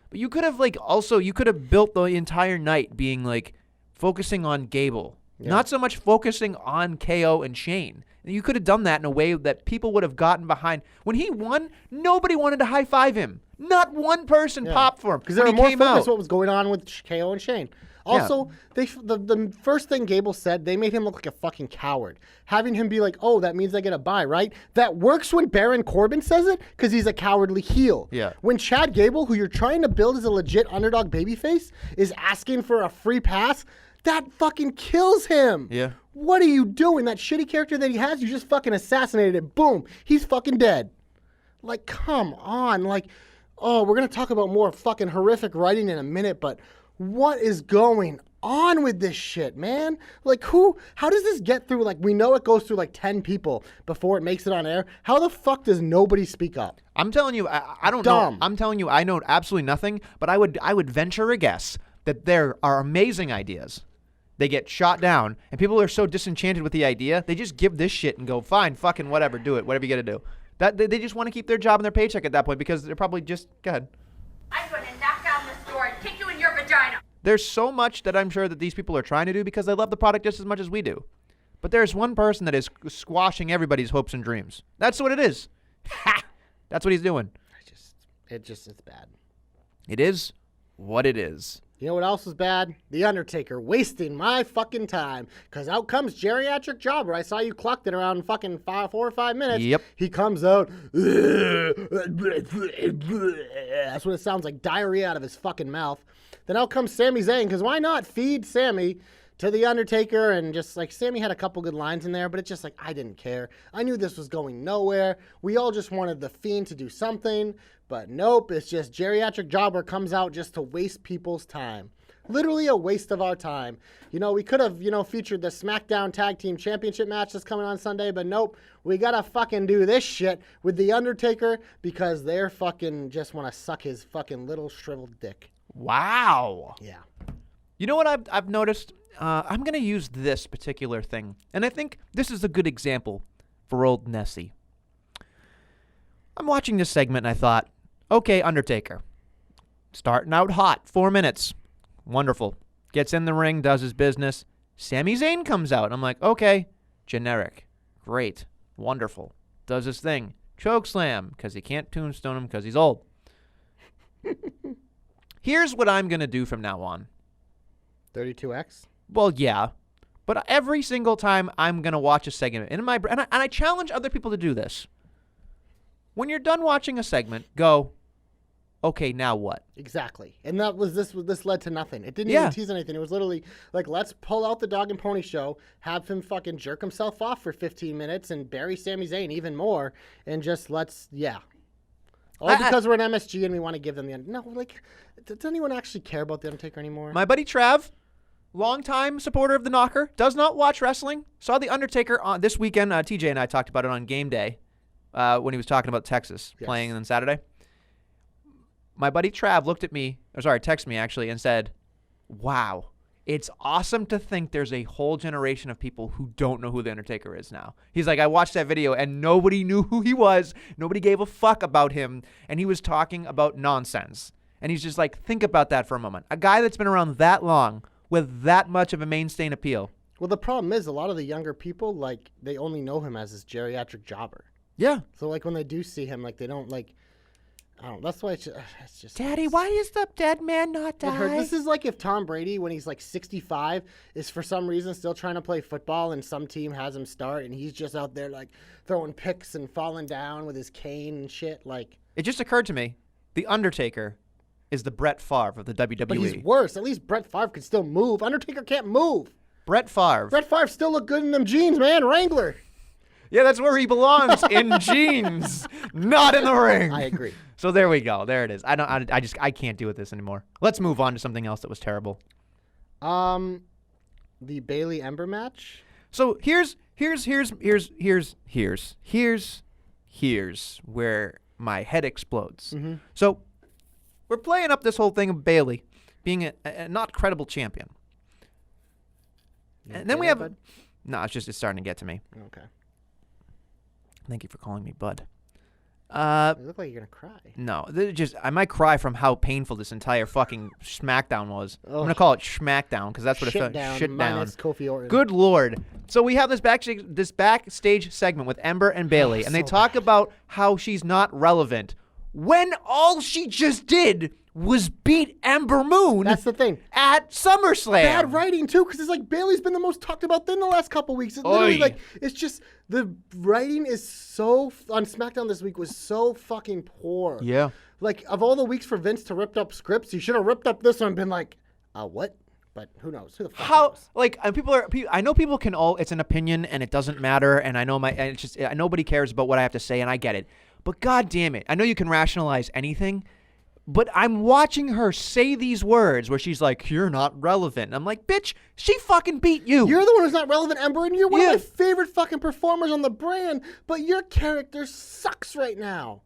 But you could have you could have built the entire night being like focusing on Gable, not so much focusing on KO and Shane. You could have done that in a way that people would have gotten behind. When he won, nobody wanted to high five him. Not one person popped for him because they were more focused on what was going on with KO and Shane. Also, the first thing Gable said, they made him look like a fucking coward. Having him be like, oh, that means I get a bye, right? That works when Baron Corbin says it because he's a cowardly heel. Yeah. When Chad Gable, who you're trying to build as a legit underdog babyface, is asking for a free pass, that fucking kills him. Yeah. What are you doing? That shitty character that he has, you just fucking assassinated it. Boom. He's fucking dead. Like, come on. Like, oh, we're going to talk about more fucking horrific writing in a minute, but what is going on with this shit, man? Like, how does this get through? Like, we know it goes through like 10 people before it makes it on air. How the fuck does nobody speak up? I'm telling you, I don't know. I'm telling you, I know absolutely nothing, but I would venture a guess that there are amazing ideas. They get shot down, and people are so disenchanted with the idea, they just give this shit and go, fine, fucking whatever, do it, whatever you got to do. That they just want to keep their job and their paycheck at that point because they're probably just, go ahead. I'm going to knock down this door and kick you in your vagina. There's so much that I'm sure that these people are trying to do because they love the product just as much as we do. But there's one person that is squashing everybody's hopes and dreams. That's what it is. Ha! That's what he's doing. It's bad. It is what it is. You know what else is bad? The Undertaker wasting my fucking time. Because out comes Geriatric Jobber. I saw you clocked it around fucking 4 or 5 minutes. Yep. He comes out. That's what it sounds like. Diarrhea out of his fucking mouth. Then out comes Sami Zayn. Because why not feed Sami to The Undertaker? And just like Sami had a couple good lines in there. But it's just like, I didn't care. I knew this was going nowhere. We all just wanted The Fiend to do something. But nope, it's just Geriatric Jobber comes out just to waste people's time. Literally a waste of our time. We could have, featured the SmackDown Tag Team Championship match that's coming on Sunday, but nope. We gotta fucking do this shit with The Undertaker because they're fucking just want to suck his fucking little shriveled dick. Wow. Yeah. You know what I've noticed? I'm going to use this particular thing. And I think this is a good example for old Nessie. I'm watching this segment and I thought, okay, Undertaker. Starting out hot, 4 minutes. Wonderful. Gets in the ring, does his business. Sami Zayn comes out. I'm like, okay, generic. Great. Wonderful. Does his thing. Chokeslam, because he can't tombstone him because he's old. Here's what I'm going to do from now on. 32X? Well, yeah. But every single time I'm going to watch a segment, and I challenge other people to do this. When you're done watching a segment, go, okay, now what? Exactly. And this led to nothing. It didn't even tease anything. It was literally like, let's pull out the Dog and Pony show, have him fucking jerk himself off for 15 minutes and bury Sami Zayn even more, and just all because we're an MSG and we want to give them the... No, like, does anyone actually care about The Undertaker anymore? My buddy Trav, longtime supporter of the Knocker, does not watch wrestling, saw The Undertaker on this weekend. TJ and I talked about it on game day when he was talking about Texas playing on Saturday. My buddy Trav texted me actually and said, wow, it's awesome to think there's a whole generation of people who don't know who The Undertaker is now. He's like, I watched that video and nobody knew who he was. Nobody gave a fuck about him. And he was talking about nonsense. And he's just like, think about that for a moment. A guy that's been around that long with that much of a mainstay appeal. Well, the problem is a lot of the younger people, like, they only know him as this geriatric jobber. Yeah. So, like, when they do see him, like, they don't, like... I don't know. That's why it's just... Daddy, why is the dead man not die? This is like if Tom Brady, when he's like 65, is for some reason still trying to play football and some team has him start and he's just out there like throwing picks and falling down with his cane and shit. Like, it just occurred to me, The Undertaker is the Brett Favre of the WWE. But he's worse. At least Brett Favre can still move. Undertaker can't move. Brett Favre still look good in them jeans, man. Wrangler. Yeah, that's where he belongs, in jeans, not in the ring. I agree. So there we go. There it is. I can't deal with this anymore. Let's move on to something else that was terrible. The Bayley Ember match. So here's where my head explodes. Mm-hmm. So we're playing up this whole thing of Bayley being a not credible champion. And then we have... No, it's starting to get to me. Okay. Thank you for calling me Bud. You look like you're going to cry. No, I might cry from how painful this entire fucking SmackDown was. I'm going to call it Schmackdown because that's what it felt. Shit down. Kofi Orton. Good Lord. So we have this backstage segment with Ember and Bayley, and they talk about how she's not relevant when all she just did was beat Ember Moon. That's the thing. At SummerSlam. Bad writing too, because it's like Bayley's been the most talked about thing the last couple weeks. It's literally like it's just the writing is so on SmackDown this week was so fucking poor. Yeah. Like of all the weeks for Vince to rip up scripts, he should have ripped up this one and been like, what? But who knows? Who the fuck knows? Like I know people can all. It's an opinion and it doesn't matter. And I know nobody cares about what I have to say, and I get it. But God damn it, I know you can rationalize anything. But I'm watching her say these words where she's like, you're not relevant. And I'm like, bitch, she fucking beat you. You're the one who's not relevant, Ember, and you're one of my favorite fucking performers on the brand, but your character sucks right now.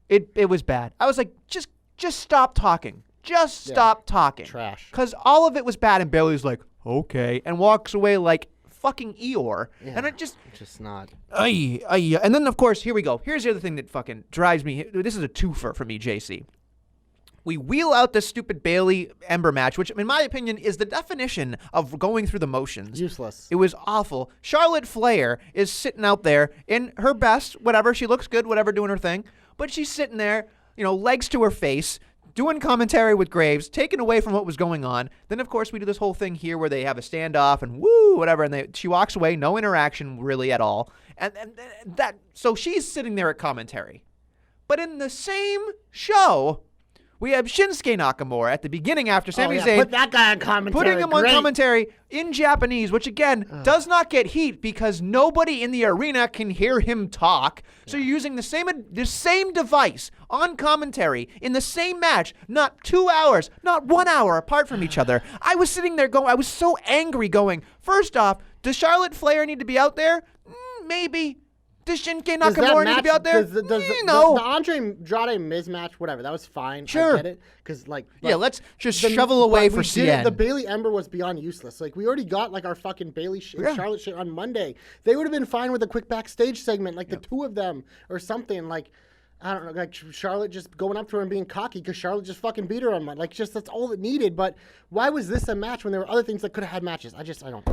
It was bad. I was like, just stop talking. Just stop talking. Trash. Because all of it was bad, and Bayley's like, okay, and walks away like fucking Eeyore. Yeah, and it just not. And then, of course, here we go. Here's the other thing that fucking drives me. This is a twofer for me, JC. We wheel out this stupid Bayley Ember match, which in my opinion is the definition of going through the motions. Useless. It was awful. Charlotte Flair is sitting out there in her best, whatever. She looks good, whatever, doing her thing. But she's sitting there, legs to her face, doing commentary with Graves, taken away from what was going on. Then, of course, we do this whole thing here where they have a standoff and woo, whatever, and she walks away, no interaction really at all. So she's sitting there at commentary. But in the same show, we have Shinsuke Nakamura at the beginning after Sami Zayn. Put that guy on commentary. Putting him on commentary in Japanese, which again does not get heat because nobody in the arena can hear him talk. So you're using the same device on commentary in the same match, not 2 hours, not 1 hour apart from each other. I was sitting there I was so angry going, first off, does Charlotte Flair need to be out there? Maybe. Does Shinsuke Nakamura need to be out there? No. The Andre Andrade Miz match, whatever, that was fine. Sure. I get it. Because, let's just shovel away for CN. The Bayley Ember was beyond useless. Like, we already got, our fucking Bayley Charlotte shit on Monday. They would have been fine with a quick backstage segment, the two of them or something. I don't know, like Charlotte just going up to her and being cocky because Charlotte just fucking beat her on Monday. That's all it needed. But why was this a match when there were other things that could have had matches? I don't.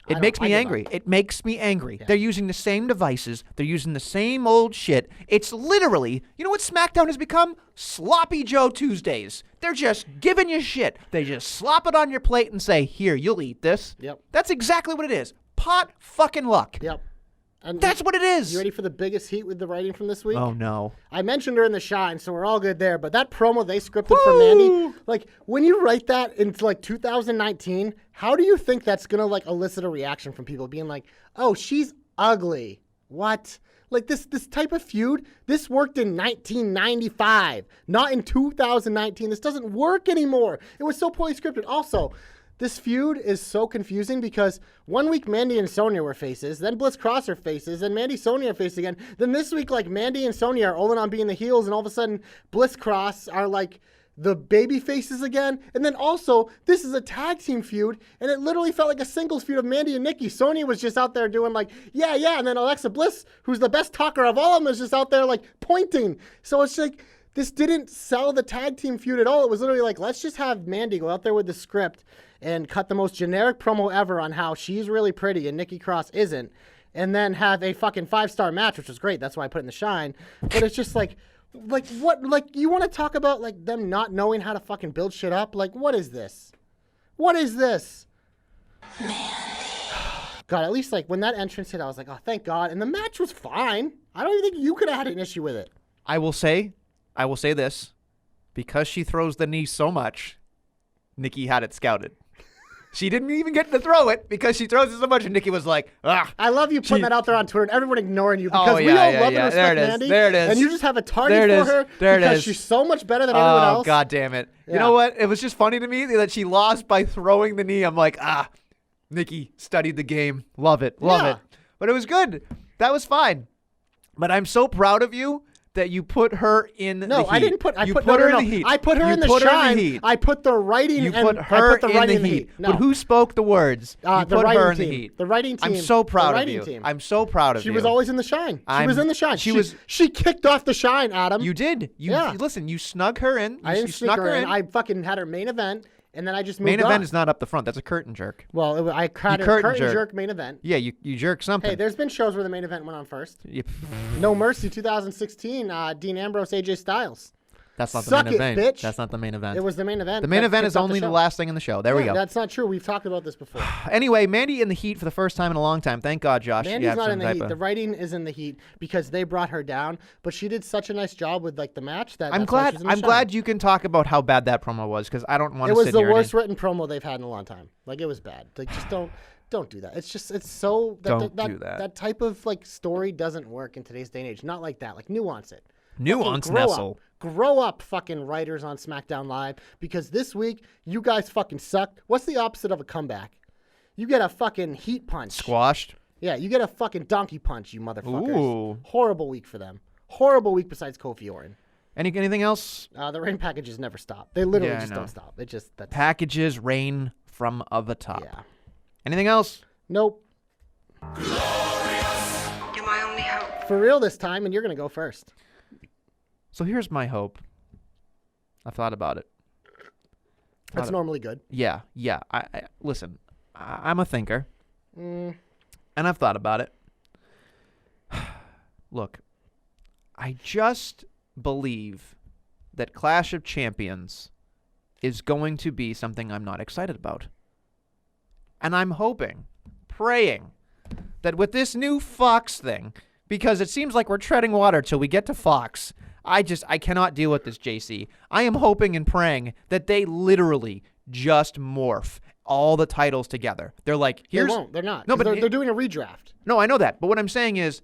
It makes me angry. It makes me angry. They're using the same devices. They're using the same old shit. It's literally, you know what SmackDown has become? Sloppy Joe Tuesdays. They're just giving you shit. They just slop it on your plate and say, here, you'll eat this. Yep. That's exactly what it is. Pot fucking luck. Yep. And That's what it is. You ready for the biggest heat with the writing from this week? Oh, no. I mentioned her in the Shine, so we're all good there. But that promo they scripted for Mandy, like, when you write that into, like, 2019, how do you think that's going to, like, elicit a reaction from people being like, oh, she's ugly. What? Like, this type of feud, this worked in 1995, not in 2019. This doesn't work anymore. It was so poorly scripted. Also, this feud is so confusing because 1 week Mandy and Sonya were faces, then Bliss Cross are faces, and Mandy Sonya are face again. Then this week, like, Mandy and Sonya are all in on being the heels, and all of a sudden Bliss Cross are like the baby faces again. And then also, this is a tag team feud, and it literally felt like a singles feud of Mandy and Nikki. Sonya was just out there doing like, yeah, and then Alexa Bliss, who's the best talker of all of them, is just out there like pointing. So it's like, this didn't sell the tag team feud at all. It was literally like, let's just have Mandy go out there with the script and cut the most generic promo ever on how she's really pretty and Nikki Cross isn't, and then have a fucking 5-star match, which was great. That's why I put it in the Shine. But it's just like what? Like, you want to talk about like them not knowing how to fucking build shit up? Like, what is this? What is this? God, at least like when that entrance hit, I was like, oh, thank God. And the match was fine. I don't even think you could have had an issue with it. I will say this, because she throws the knee so much, Nikki had it scouted. She didn't even get to throw it because she throws it so much, and Nikki was like, ah. I love you putting that out there on Twitter and everyone ignoring you because we all love and respect Mandy. There it is. And you just have a target for her because she's so much better than everyone else. Oh, God damn it. Yeah. You know what? It was just funny to me that she lost by throwing the knee. I'm like, Nikki studied the game. Love it. Love it. But it was good. That was fine. But I'm so proud of you that you put her in the heat. No, I didn't put. You put her in the heat. I put her in the Shine. I put the writing. You put her in the heat. No. But who spoke the words? You put her in the heat. The writing team. I'm so proud of you. I'm so proud of you. She was always in the Shine. She was in the Shine. She kicked off the Shine, Adam. You did. Listen. You snug her in. I didn't sneak her in. I fucking had her main event. And then I just moved Main event is not up the front. That's a curtain jerk. Well, I had a curtain jerk main event. Yeah, you jerk something. Hey, there's been shows where the main event went on first. No Mercy 2016, Dean Ambrose, AJ Styles. That's not the main event. Bitch. That's not the main event. It was the main event. The main event is only the last thing in the show. There we go. That's not true. We've talked about this before. Anyway, Mandy in the heat for the first time in a long time. Thank God, Josh. Mandy's not in the heat. The writing is in the heat because they brought her down, but she did such a nice job with like the match that I'm glad you can talk about how bad that promo was because I don't want to sit here. It was the worst written promo they've had in a long time. Like, it was bad. Like, just don't do that. It's so don't do that. That type of like story doesn't work in today's day and age. Not like that. Like, nuance it. Nuance, Nestle. Grow up, fucking writers on SmackDown Live, because this week you guys fucking suck. What's the opposite of a comeback? You get a fucking heat punch. Squashed. Yeah, you get a fucking donkey punch, you motherfuckers. Ooh. Horrible week for them. Horrible week besides Kofi Orton. Anything else? The rain packages never stop. They literally don't stop. Packages rain from the top. Yeah. Anything else? Nope. You're my only hope. For real this time, and you're gonna go first. So here's my hope. I thought about it. That's normally good. Yeah. I listen. I'm a thinker, and I've thought about it. Look, I just believe that Clash of Champions is going to be something I'm not excited about. And I'm hoping, praying, that with this new Fox thing, because it seems like we're treading water till we get to Fox, I cannot deal with this, JC. I am hoping and praying that they literally just morph all the titles together. They're like, here's... They won't. They're not. No, but they're doing a redraft. No, I know that. But what I'm saying is,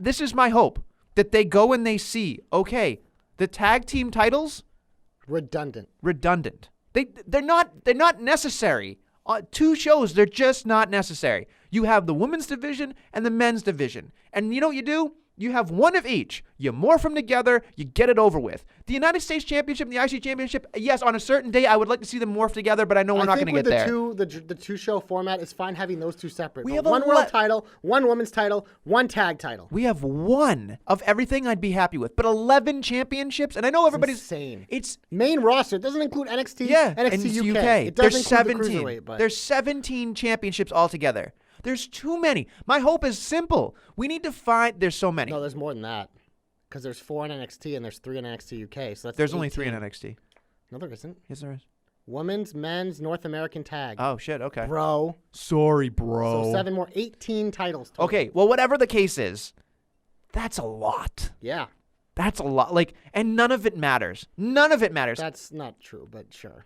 this is my hope, that they go and they see, okay, the tag team titles... Redundant. They're not necessary. 2 shows, they're just not necessary. You have the women's division and the men's division. And you know what you do? You have one of each. You morph them together, you get it over with. The United States Championship and the IC Championship, yes, on a certain day, I would like to see them morph together, but I know we're not going to get there. I think with the two-show format, it's fine having those two separate. We But have one world title, one women's title, one tag title. We have one of everything I'd be happy with, but 11 championships, and I know everybody's insane. It's main roster. It doesn't include NXT, yeah, NXT and it's UK. It There's does include 17. the cruiserweight, but There's 17 championships altogether. There's too many. My hope is simple. We need to find. There's so many. no, there's more than that. Because there's 4 in NXT and there's 3 in NXT UK. So that's There's only 18. 3 in NXT. No, there isn't. Yes, there is. Women's, men's, North American tag. Oh shit. Okay. Bro. Sorry, bro. So 7 more, 18 titles total. Okay. Well, whatever the case is, that's a lot. Yeah, That's a lot. Like, and none of it matters. None of it matters. that's not true, but sure.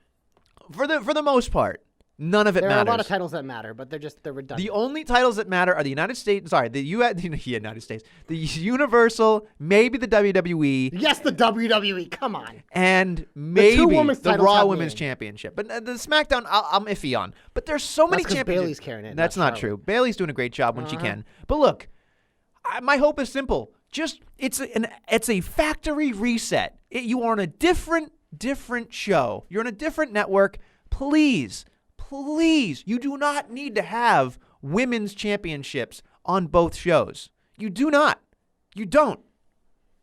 For the most part, none of it There matters. are a lot of titles that matter, but they're redundant. The only titles that matter are the United States. Sorry, the United States, the Universal, maybe the WWE, Yes, the WWE. Come on. and maybe women's the titles Raw have Women's meaning. Championship. But the SmackDown, I'm iffy on. But there's so many 'cause championships. Bayley's carrying it, That's not not Charlotte. true. Bayley's doing a great job when she can. But look, my hope is simple. Just it's a factory reset. You are on a different show. You're on a different network. Please, you do not need to have women's championships on both shows. You do not. You don't.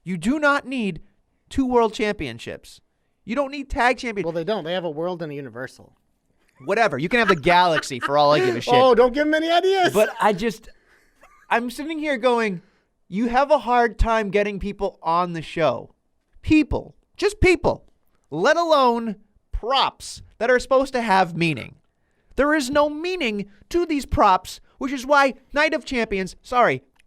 You do not need 2 world championships. You don't need tag championships. Well, they don't. They have a world and a universal. Whatever. You can have the galaxy for all I give a shit. Oh, don't give them any ideas. But I'm sitting here going, you have a hard time getting people on the show. People. Just people. Let alone props that are supposed to have meaning. There is no meaning to these props, which is why Night of Champions,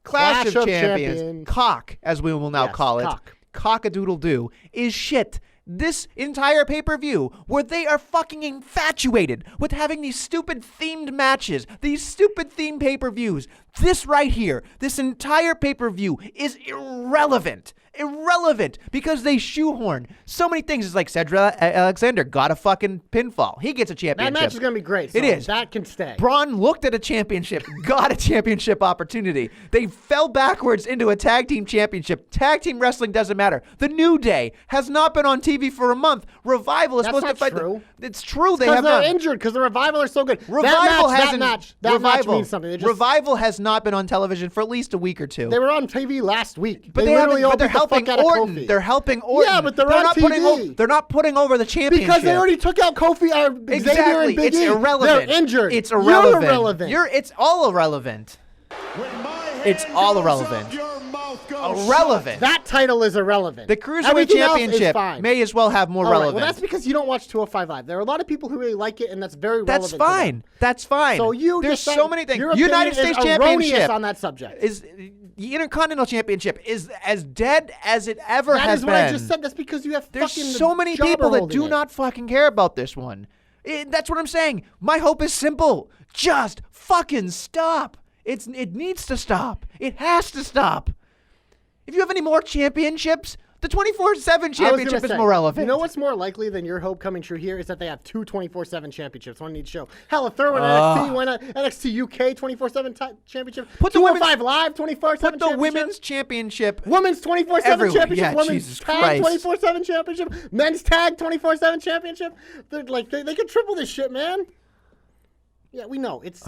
Clash of Champions, cock, as we will now Yes, call it, cock. cock-a-doodle-doo, is shit. This entire pay-per-view, where they are fucking infatuated with having these stupid themed matches, these stupid themed pay-per-views, this right here, this entire pay-per-view is irrelevant. Irrelevant because they shoehorn so many things. It's like Cedric Alexander got a fucking pinfall. He gets a that championship. match is going to be great. So It is. That can stay. Braun looked at a championship, got a championship opportunity. They fell backwards into a tag team championship. Tag team wrestling doesn't matter. The New Day has not been on TV for a month. Revival is That's supposed to not fight. true. It's true. They Because have they're not. injured because the Revival are so good. Revival that match means something. They just- Revival has not been on television for at least a week or two. They were on TV last week. But they literally but they're beat the helping fuck out of Orton. Kofi. They're helping Orton. Yeah, but they're on not TV. they're not putting over the championship. Because they already took out Kofi, Xavier, Exactly. and Big It's E. irrelevant. They're injured. It's irrelevant. You're irrelevant. It's all irrelevant. When my It's hand all goes irrelevant. up, your mouth goes Irrelevant. That title is irrelevant. The Cruiserweight Everything else is Championship fine. may as well have more All right, relevance. well, that's because you don't watch 205 Live. There are a lot of people who really like it, and that's very That's relevant. to fine. them. That's fine. So you There's decide- so many things. Your opinion United States is erroneous Championship on that subject. is the Intercontinental Championship is as dead as it ever That has is been. what I just said. That's because you have There's fucking so many jobber people that holding do it. not fucking care about this one. That's what I'm saying. My hope is simple. Just fucking stop. It needs to stop. It has to stop. If you have any more championships, the 24/7 I was gonna championship is say, more relevant. You know what's more likely than your hope coming true here is that they have 2 24/7 championships, one in each show. Hell, a third one NXT, one NXT UK 24/7 championship. Put the 205 Live 24/7 Put the women's championship. Women's 24/7 Everywhere. championship, Yeah, women's Jesus tag Christ. 24/7 championship, men's tag 24/7 championship. They're like they could triple this shit, man. Yeah, we know it's.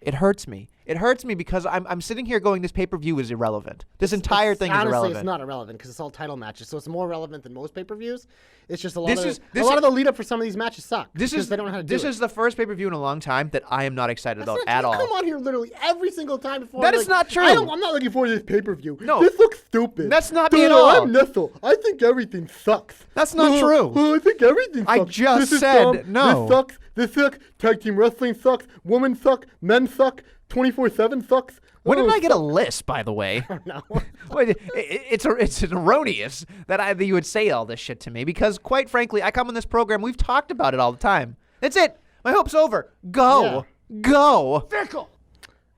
It hurts me. It hurts me because I'm sitting here going, this pay-per-view is irrelevant. This entire thing is honestly, irrelevant. it's not irrelevant because it's all title matches, so it's more relevant than most pay-per-views. It's just a lot This of is- a this lot is- of the lead up for some of these matches suck. This because is they don't know how to do this it. is the first pay-per-view in a long time that I am not excited about That's not- at you all. Come on here, literally every single time before. That I'm is like, not true. I'm not looking forward to this pay-per-view. No. This looks stupid. That's not me at all. I'm Nessel. I think everything sucks. That's not true. I think everything sucks. I just this is said dumb. no. This sucks. This sucks. Tag team wrestling sucks. Women suck. Men suck. 24/7 sucks. When did Oh, I get a list, by the way? No. Wait, it's erroneous that you would say all this shit to me because, quite frankly, I come on this program. We've talked about it all the time. That's it. My hope's over. Go. Go. Fickle.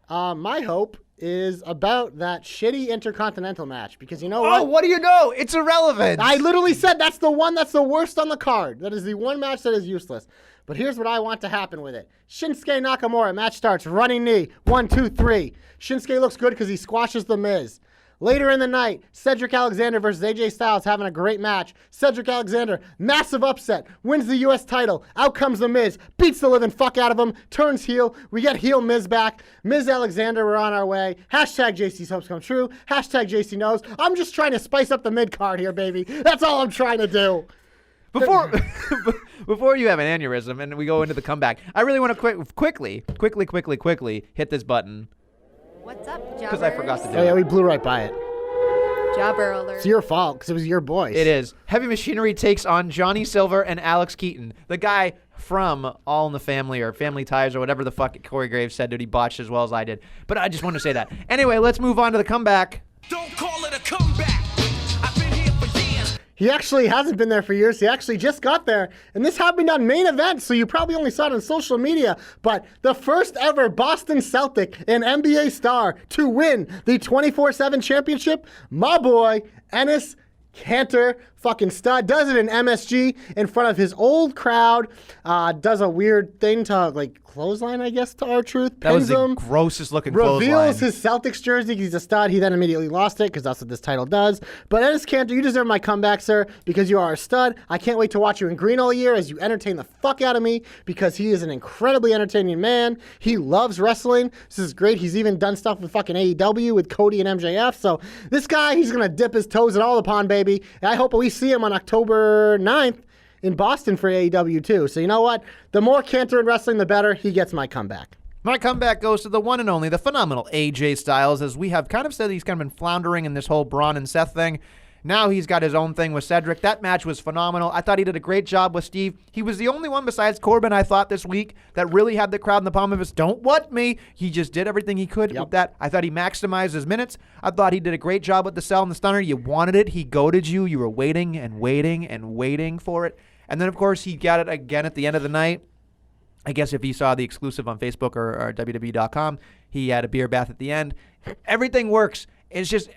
My hope is about that shitty Intercontinental match because you know Oh, what? what do you know? It's irrelevant. I literally said that's the one that's the worst on the card. That is the one match that is useless. But here's what I want to happen with it. Shinsuke Nakamura, match starts, running knee, 1, 2, 3. Shinsuke looks good because he squashes the Miz. Later in the night, Cedric Alexander versus AJ Styles having a great match. Cedric Alexander, massive upset, wins the U.S. title. Out comes The Miz, beats the living fuck out of him, turns heel. We get heel Miz back. Miz Alexander, we're on our way. Hashtag JC's hopes come true. Hashtag JC knows. I'm just trying to spice up the mid-card here, baby. That's all I'm trying to do. Before you have an aneurysm and we go into the comeback, I really want to quickly hit this button. What's up, jobbers? Because I forgot to do Oh, yeah, it. we blew right by it. Jobber alert. It's your fault because it was your voice. It is. Heavy Machinery takes on Johnny Silver and Alex Keaton, the guy from All in the Family or Family Ties or whatever the fuck Corey Graves said that he botched as well as I did. But I just want to say that. Anyway, let's move on to the comeback. Don't call it a comeback. I've been here for years. He actually hasn't been there for years. He actually just got there. And this happened on Main Event, so you probably only saw it on social media. But the first ever Boston Celtic and NBA star to win the 24/7 championship, my boy, Enes Kanter, fucking stud, does it in MSG in front of his old crowd, does a weird thing to, like, clothesline, I guess, to R-Truth, That was pins the him. grossest looking clothesline. Reveals his Celtics jersey. He's a stud. He then immediately lost it because that's what this title does. But Enes Kanter, you deserve my comeback, sir, because you are a stud. I can't wait to watch you in green all year as you entertain the fuck out of me because he is an incredibly entertaining man. He loves wrestling. This is great. He's even done stuff with fucking AEW with Cody and MJF. So this guy, he's going to dip his toes in all the pond, baby. And I hope we see him on October 9th. In Boston for AEW too. So you know what? The more Kanter in wrestling, the better. He gets my comeback. My comeback goes to the one and only, the phenomenal AJ Styles, as we have kind of said he's kind of been floundering in this whole Braun and Seth thing. Now he's got his own thing with Cedric. That match was phenomenal. I thought he did a great job with Steve. He was the only one besides Corbin, I thought, this week that really had the crowd in the palm of his don't want me. He just did everything he could with that. I thought he maximized his minutes. I thought he did a great job with the sell and the stunner. You wanted it. He goaded you. You were waiting and waiting and waiting for it. And then, of course, he got it again at the end of the night. I guess if you saw the exclusive on Facebook or WWE.com, he had a beer bath at the end. Everything works. It's just,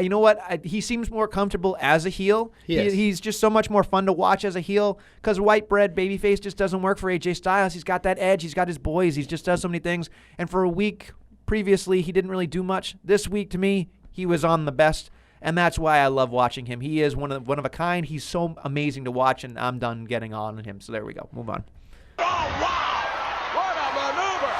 you know what? He seems more comfortable as a heel. He's just so much more fun to watch as a heel because white bread babyface just doesn't work for AJ Styles. He's got that edge. He's got his boys. He just does so many things. And for a week previously, he didn't really do much. This week, to me, he was on the best. And that's why I love watching him. He is one of a kind. He's so amazing to watch, and I'm done getting on him. So there we go. Move on. Oh, wow. What a maneuver.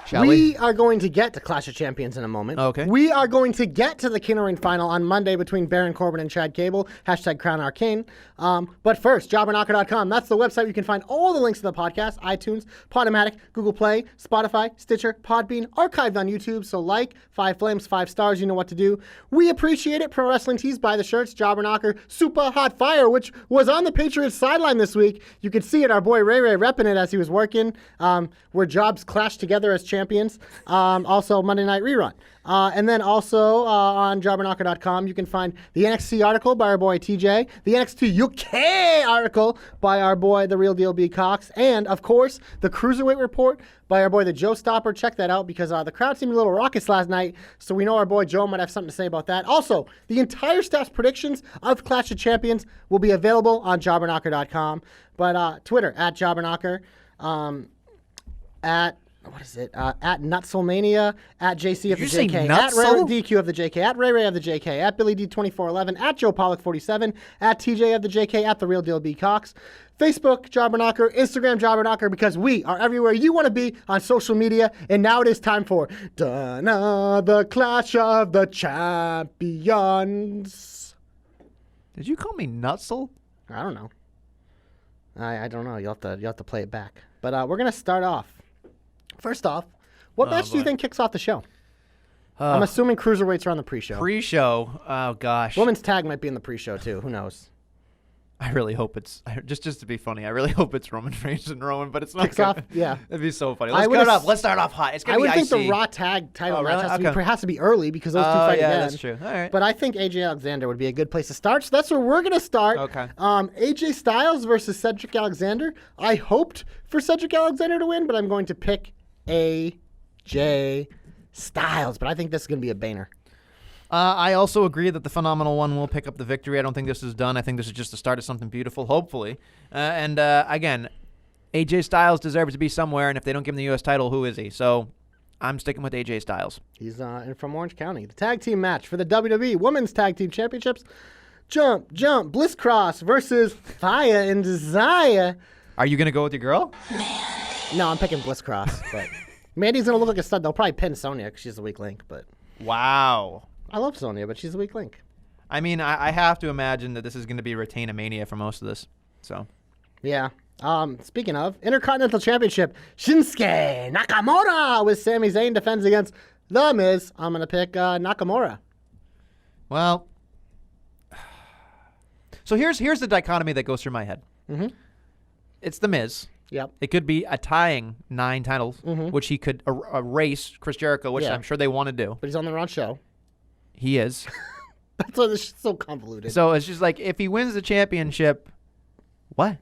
Shall we? We are going to get to Clash of Champions in a moment. Okay. We are going to get to the King of the Ring final on Monday between Baron Corbin and Chad Gable. Hashtag Crown Arcane. But first, JobberKnocker.com. That's the website where you can find all the links to the podcast, iTunes, Podomatic, Google Play, Spotify, Stitcher, Podbean, archived on YouTube. So like, 5 flames, 5 stars, you know what to do. We appreciate it. Pro Wrestling Tees, buy the shirts. Jobber Knocker, Super Hot Fire, which was on the Patriots sideline this week. You could see it, our boy Ray repping it as he was working, where jobs clashed together as champions. Also, Monday Night Rerun. And then also on JobberKnocker.com, you can find the NXT article by our boy TJ, the NXT UK article by our boy The Real Deal B Cox, and of course the Cruiserweight report by our boy the Joe Stopper. Check that out because the crowd seemed a little raucous last night, so we know our boy Joe might have something to say about that. Also, the entire staff's predictions of Clash of Champions will be available on JobberKnocker.com. But Twitter at JobberKnocker, at what is it? At Nutselmania, at JC of the Did you say JK, at Nutzel? DQ of the JK, at Ray of the JK, at Billy D2411, at Joe Pollock 47, at TJ of the JK, at The Real Deal B Cox. Facebook, Jobberknocker, Instagram, Jobberknocker, because we are everywhere you want to be on social media. And now it is time for the Clash of the Champions. Did you call me Nutzel? I don't know. I don't know. You'll have to play it back. But we're gonna start off. First off, what match do you think kicks off the show? I'm assuming cruiserweights are on the pre-show. Pre-show. Oh gosh. Women's tag might be in the pre-show too. Who knows? I really hope it's just to be funny. I really hope it's Roman Reigns and Rowan, but it's not. Kicks off, yeah. That'd be so funny. I Let's would start ass- off. Let's start off hot. It's I gonna would be think icy. the Raw tag title Oh, match really? has, Okay. has to be early because those two Oh, fight yeah, again. that's true. All right. But I think AJ Alexander would be a good place to start. So that's where we're going to start. Okay. AJ Styles versus Cedric Alexander. I hoped for Cedric Alexander to win, but I'm going to pick AJ Styles. But I think this is going to be a banger. I also agree that the Phenomenal One will pick up the victory. I don't think this is done. I think this is just the start of something beautiful, hopefully. Again, AJ Styles deserves to be somewhere, and if they don't give him the U.S. title, who is he? So I'm sticking with AJ Styles. He's from Orange County. The tag team match for the WWE Women's Tag Team Championships. Jump, Bliss Cross versus Fire and Desire. Are you gonna go with your girl? No, I'm picking Bliss Cross, but Mandy's gonna look like a stud. They'll probably pin Sonya because she's a weak link, but Wow. I love Sonya, but she's a weak link. I mean, I have to imagine that this is gonna be Retainamania for most of this. So. Yeah. Speaking of, Intercontinental Championship, Shinsuke Nakamura with Sami Zayn defends against The Miz. I'm going to pick Nakamura. Well, so here's the dichotomy that goes through my head. Mm-hmm. It's The Miz. Yep. It could be a tying 9 titles, which he could erase Chris Jericho, which I'm sure they want to do. But he's on the wrong show. He is. That's why this is so convoluted. So it's just like, if he wins the championship, what?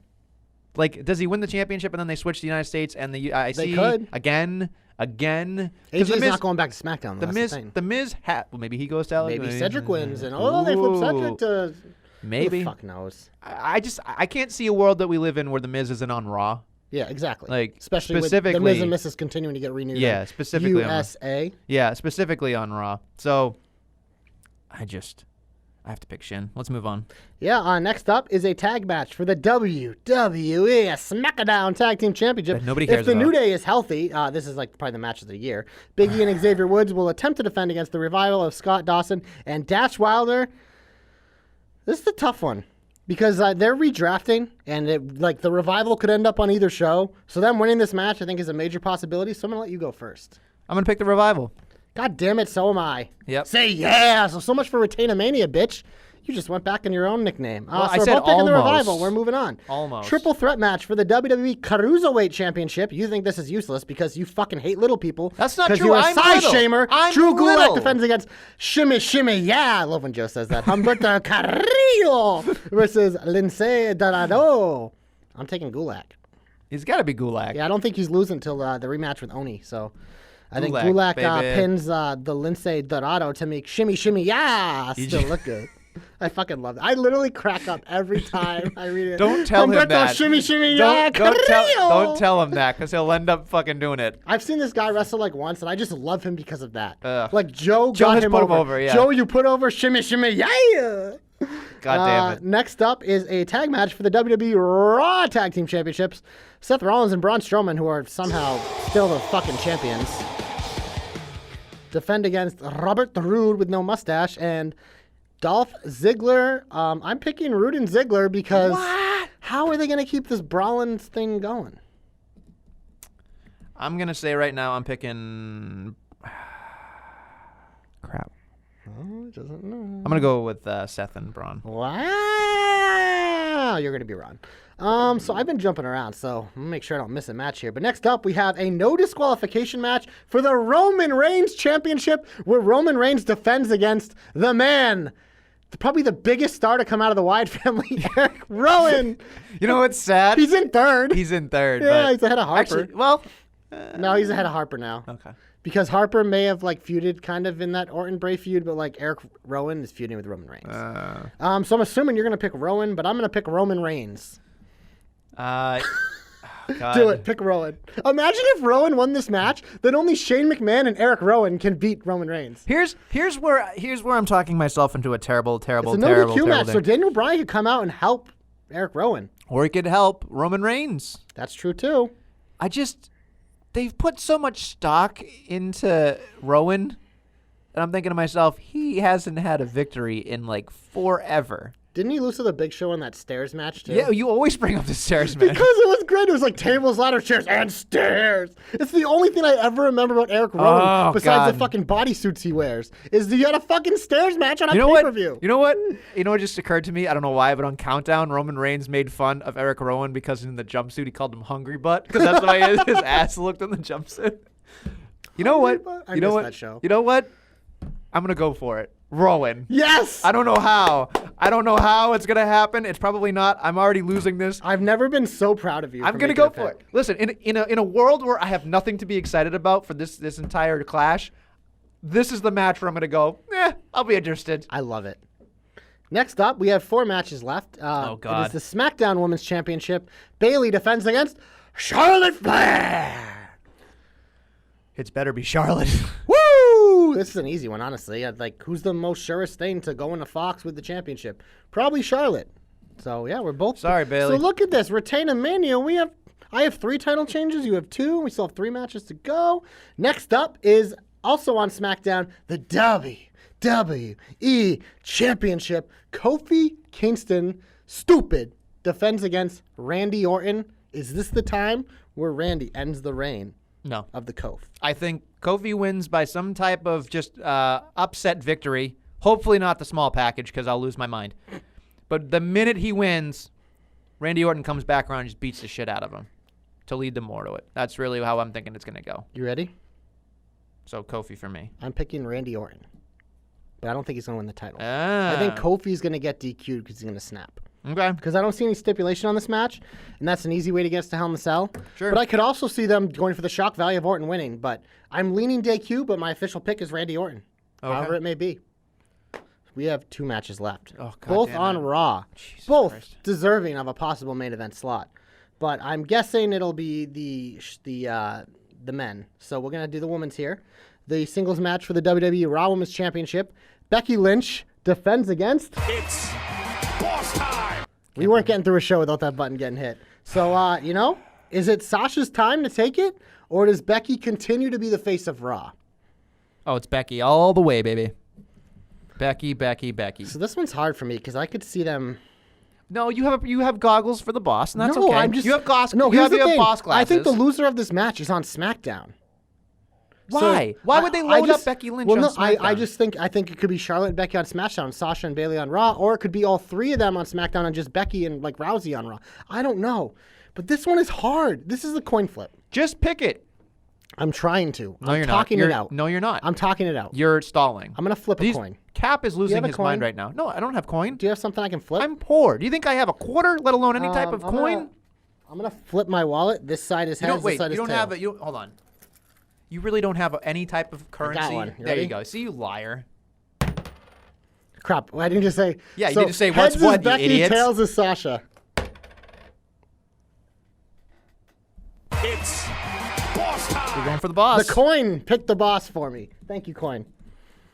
Like, does he win the championship and then they switch to the United States and the IC They could. again? AJ's not going back to SmackDown. The Miz, well, maybe he goes to LA. Maybe Cedric wins, and they flip Cedric to. Maybe. Who the fuck knows? I can't see a world that we live in where the Miz isn't on Raw. Yeah, exactly. Like, especially specifically, with the Miz and Mrs. continuing to get renewed. Yeah, specifically USA. Yeah, specifically on Raw. So, I have to pick Shin. Let's move on. Yeah, next up is a tag match for the WWE SmackDown Tag Team Championship. That nobody cares If the about. New Day is healthy, this is like probably the match of the year. Big E and Xavier Woods will attempt to defend against the Revival of Scott Dawson and Dash Wilder. This is a tough one because they're redrafting, and the Revival could end up on either show. So them winning this match, I think, is a major possibility. So I'm gonna let you go first. I'm going to pick the Revival. God damn it, so am I. Yep. Say yeah. So much for Retainamania, bitch. You just went back in your own nickname. Well, so I we're said both picking the almost. Revival. We're moving on. Almost. Triple threat match for the WWE Cruiserweight Championship. You think this is useless because you fucking hate little people. That's not true. Because you're a I'm size little. shamer. I'm Drew Gulak little. defends against Shimmy Shimmy. Yeah, I love when Joe says that. Humberto Carrillo versus Lince Dorado. I'm taking Gulak. He's got to be Gulak. Yeah, I don't think he's losing until the rematch with Oni. So I think Gulak, Gulak baby. pins the Lince Dorado to make Shimmy Shimmy. Yeah, still look good. I fucking love it. I literally crack up every time I read it. Don't tell him Humberto that. Shimmy Shimmy. Yeah, Don't tell him that because he'll end up fucking doing it. I've seen this guy wrestle like once, and I just love him because of that. Ugh. Joe Joe got has him put over. him over, yeah. Joe, you put over Shimmy Shimmy. Yeah. God damn it. Next up is a tag match for the WWE Raw Tag Team Championships. Seth Rollins and Braun Strowman, who are somehow still the fucking champions, defend against Robert Roode with no mustache and Dolph Ziggler. I'm picking Roode and Ziggler because how are they going to keep this Brawlins thing going? I'm going to say right now I'm picking... Crap. Oh, doesn't know. I'm going to go with Seth and Braun. Wow, you're going to be wrong. So I've been jumping around, so I'm going to make sure I don't miss a match here. But next up, we have a no disqualification match for the Roman Reigns Championship, where Roman Reigns defends against the man, probably the biggest star to come out of the Wyatt family, Eric Rowan. You know what's sad? He's in third. He's in third. Yeah, but he's ahead of Harper. Actually, well... No, he's ahead of Harper now. Okay. Because Harper may have feuded kind of in that Orton Bray feud, but Eric Rowan is feuding with Roman Reigns. So I'm assuming you're gonna pick Rowan, but I'm gonna pick Roman Reigns. God. Do it. Pick Rowan. Imagine if Rowan won this match, then only Shane McMahon and Eric Rowan can beat Roman Reigns. Here's where I'm talking myself into a terrible It's a no terrible DQ match, thing. so Daniel Bryan could come out and help Eric Rowan. Or he could help Roman Reigns. That's true too. They've put so much stock into Rowan, and I'm thinking to myself, he hasn't had a victory in forever. Didn't he lose to the Big Show in that stairs match too? Yeah, you always bring up the stairs match. Because it was great. It was tables, ladders, chairs, and stairs. It's the only thing I ever remember about Eric Rowan, besides the fucking bodysuits he wears, is he had a fucking stairs match on a pay-per-view. You know what? You know what just occurred to me? I don't know why, but on Countdown, Roman Reigns made fun of Eric Rowan because in the jumpsuit he called him Hungry Butt because that's the way his ass looked in the jumpsuit. You know what? I missed that show. You know what? I'm gonna go for it. Rowan. Yes! I don't know how. I don't know how it's going to happen. It's probably not. I'm already losing this. I've never been so proud of you. I'm going to go for it. Listen, in a world where I have nothing to be excited about for this entire clash, this is the match where I'm going to go, I'll be interested. I love it. Next up, we have 4 matches left. Oh, God. It is the SmackDown Women's Championship. Bayley defends against Charlotte Flair. It's better be Charlotte. Woo! This is an easy one, honestly. Like, who's the most surest thing to go into Fox with the championship? Probably Charlotte. So, yeah, we're both. Sorry, Bailey. So, look at this. Retain a Mania. I have 3 title changes. You have 2. We still have 3 matches to go. Next up is also on SmackDown, the WWE Championship. Kofi Kingston, stupid, defends against Randy Orton. Is this the time where Randy ends the reign No. of the Kof? I think Kofi wins by some type of just upset victory. Hopefully not the small package because I'll lose my mind. But the minute he wins, Randy Orton comes back around and just beats the shit out of him to lead them more to it. That's really how I'm thinking it's going to go. You ready? So Kofi for me. I'm picking Randy Orton. But I don't think he's going to win the title. Ah. I think Kofi's going to get DQ'd because he's going to snap. Okay. Because I don't see any stipulation on this match, and that's an easy way to get us to Hell in a Cell. Sure. But I could also see them going for the shock value of Orton winning. But I'm leaning DQ, but my official pick is Randy Orton. Okay. However it may be. We have 2 matches left. Oh, God both damn on it. Raw. Jesus both Christ. deserving of a possible main event slot. But I'm guessing it'll be the men. So we're gonna do the women's here. The singles match for the WWE Raw Women's Championship. Becky Lynch defends against. It's boss time. We weren't getting through a show without that button getting hit. So is it Sasha's time to take it, or does Becky continue to be the face of Raw? Oh, it's Becky all the way, baby. Becky. So this one's hard for me because I could see them. No, you have goggles for the boss, and that's no, okay. I'm just. You have boss. No, you here's have the thing. boss glasses. I think the loser of this match is on SmackDown. Why? So, Why would they load up Becky Lynch on SmackDown? I just think it could be Charlotte and Becky on SmackDown, Sasha and Bayley on Raw, or it could be all 3 of them on SmackDown and just Becky and like Rousey on Raw. I don't know, but this one is hard. This is a coin flip. Just pick it. I'm trying to. No, I'm you're talking not. it out. No, you're not. I'm talking it out. You're stalling. I'm gonna flip a coin. Cap is losing have a his mind coin? right now. No, I don't have coin. Do you have something I can flip? I'm poor. Do you think I have a quarter, let alone any type of I'm coin? I'm gonna flip my wallet. This side is You heads. don't wait. This side You is don't tail. have it. You hold on. You really don't have any type of currency. one. You There you ready? go. See, you liar. Crap! Why didn't you say? Yeah, you so need to say heads what's what, is you Becky, idiots. tails is Sasha. It's boss time. You're going for the boss. The coin picked the boss for me. Thank you, coin.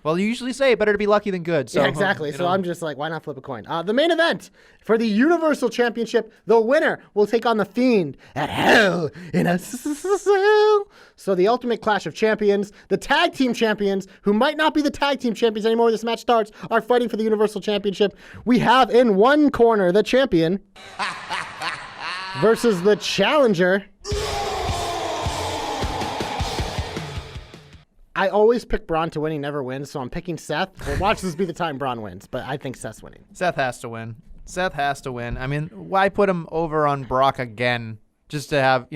Well, you usually say better to be lucky than good. So, Yeah, exactly. you So know. I'm just like, why not flip a coin? The main event for the Universal Championship, the winner will take on the Fiend at Hell in a Cell. So the Ultimate Clash of Champions, the Tag Team Champions, who might not be the Tag Team Champions anymore when this match starts, are fighting for the Universal Championship. We have in one corner the champion versus the challenger. I always pick Braun to win. He never wins, so I'm picking Seth. Well, watch this be the time Braun wins, but I think Seth's winning. Seth has to win. Seth has to win. I mean, why put him over on Brock again just to have,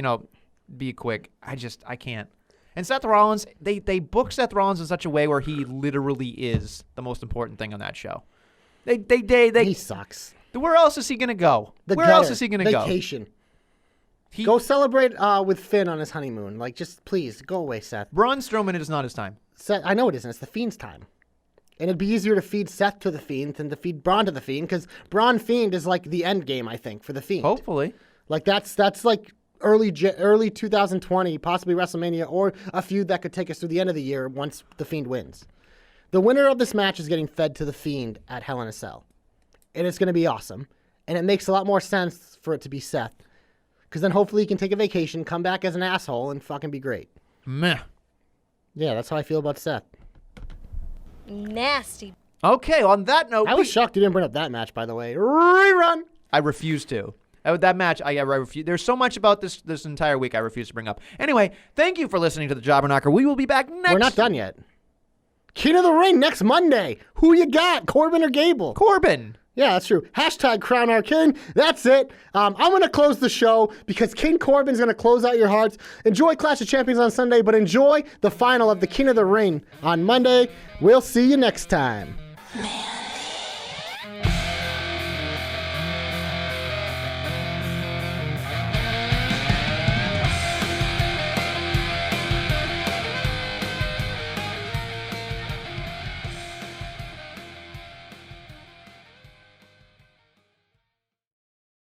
be quick? I can't. And Seth Rollins, they book Seth Rollins in such a way where he literally is the most important thing on that show. They He sucks. Where else is he going to go? Where gutter. else is he going to go? Vacation. Go celebrate with Finn on his honeymoon. Like, just please, go away, Seth. Braun Strowman, it is not his time. Seth, I know it isn't. It's the Fiend's time. And it'd be easier to feed Seth to the Fiend than to feed Braun to the Fiend, because Braun Fiend is like the end game, I think, for the Fiend. Hopefully. Like, that's like early 2020, possibly WrestleMania, or a feud that could take us through the end of the year once the Fiend wins. The winner of this match is getting fed to the Fiend at Hell in a Cell. And it's going to be awesome. And it makes a lot more sense for it to be Seth. Because then hopefully he can take a vacation, come back as an asshole, and fucking be great. Meh. Yeah, that's how I feel about Seth. Nasty. Okay, on that note, I was shocked you didn't bring up that match, by the way. Rerun! I refuse to. That match, I refuse. There's so much about this entire week I refuse to bring up. Anyway, thank you for listening to the Jobber Knocker. We will be back next. We're not done yet. King of the Ring next Monday. Who you got, Corbin or Gable? Corbin. Yeah, that's true. Hashtag Crown Our King. That's it. I'm going to close the show because King Corbin's going to close out your hearts. Enjoy Clash of Champions on Sunday, but enjoy the final of the King of the Ring on Monday. We'll see you next time. Man.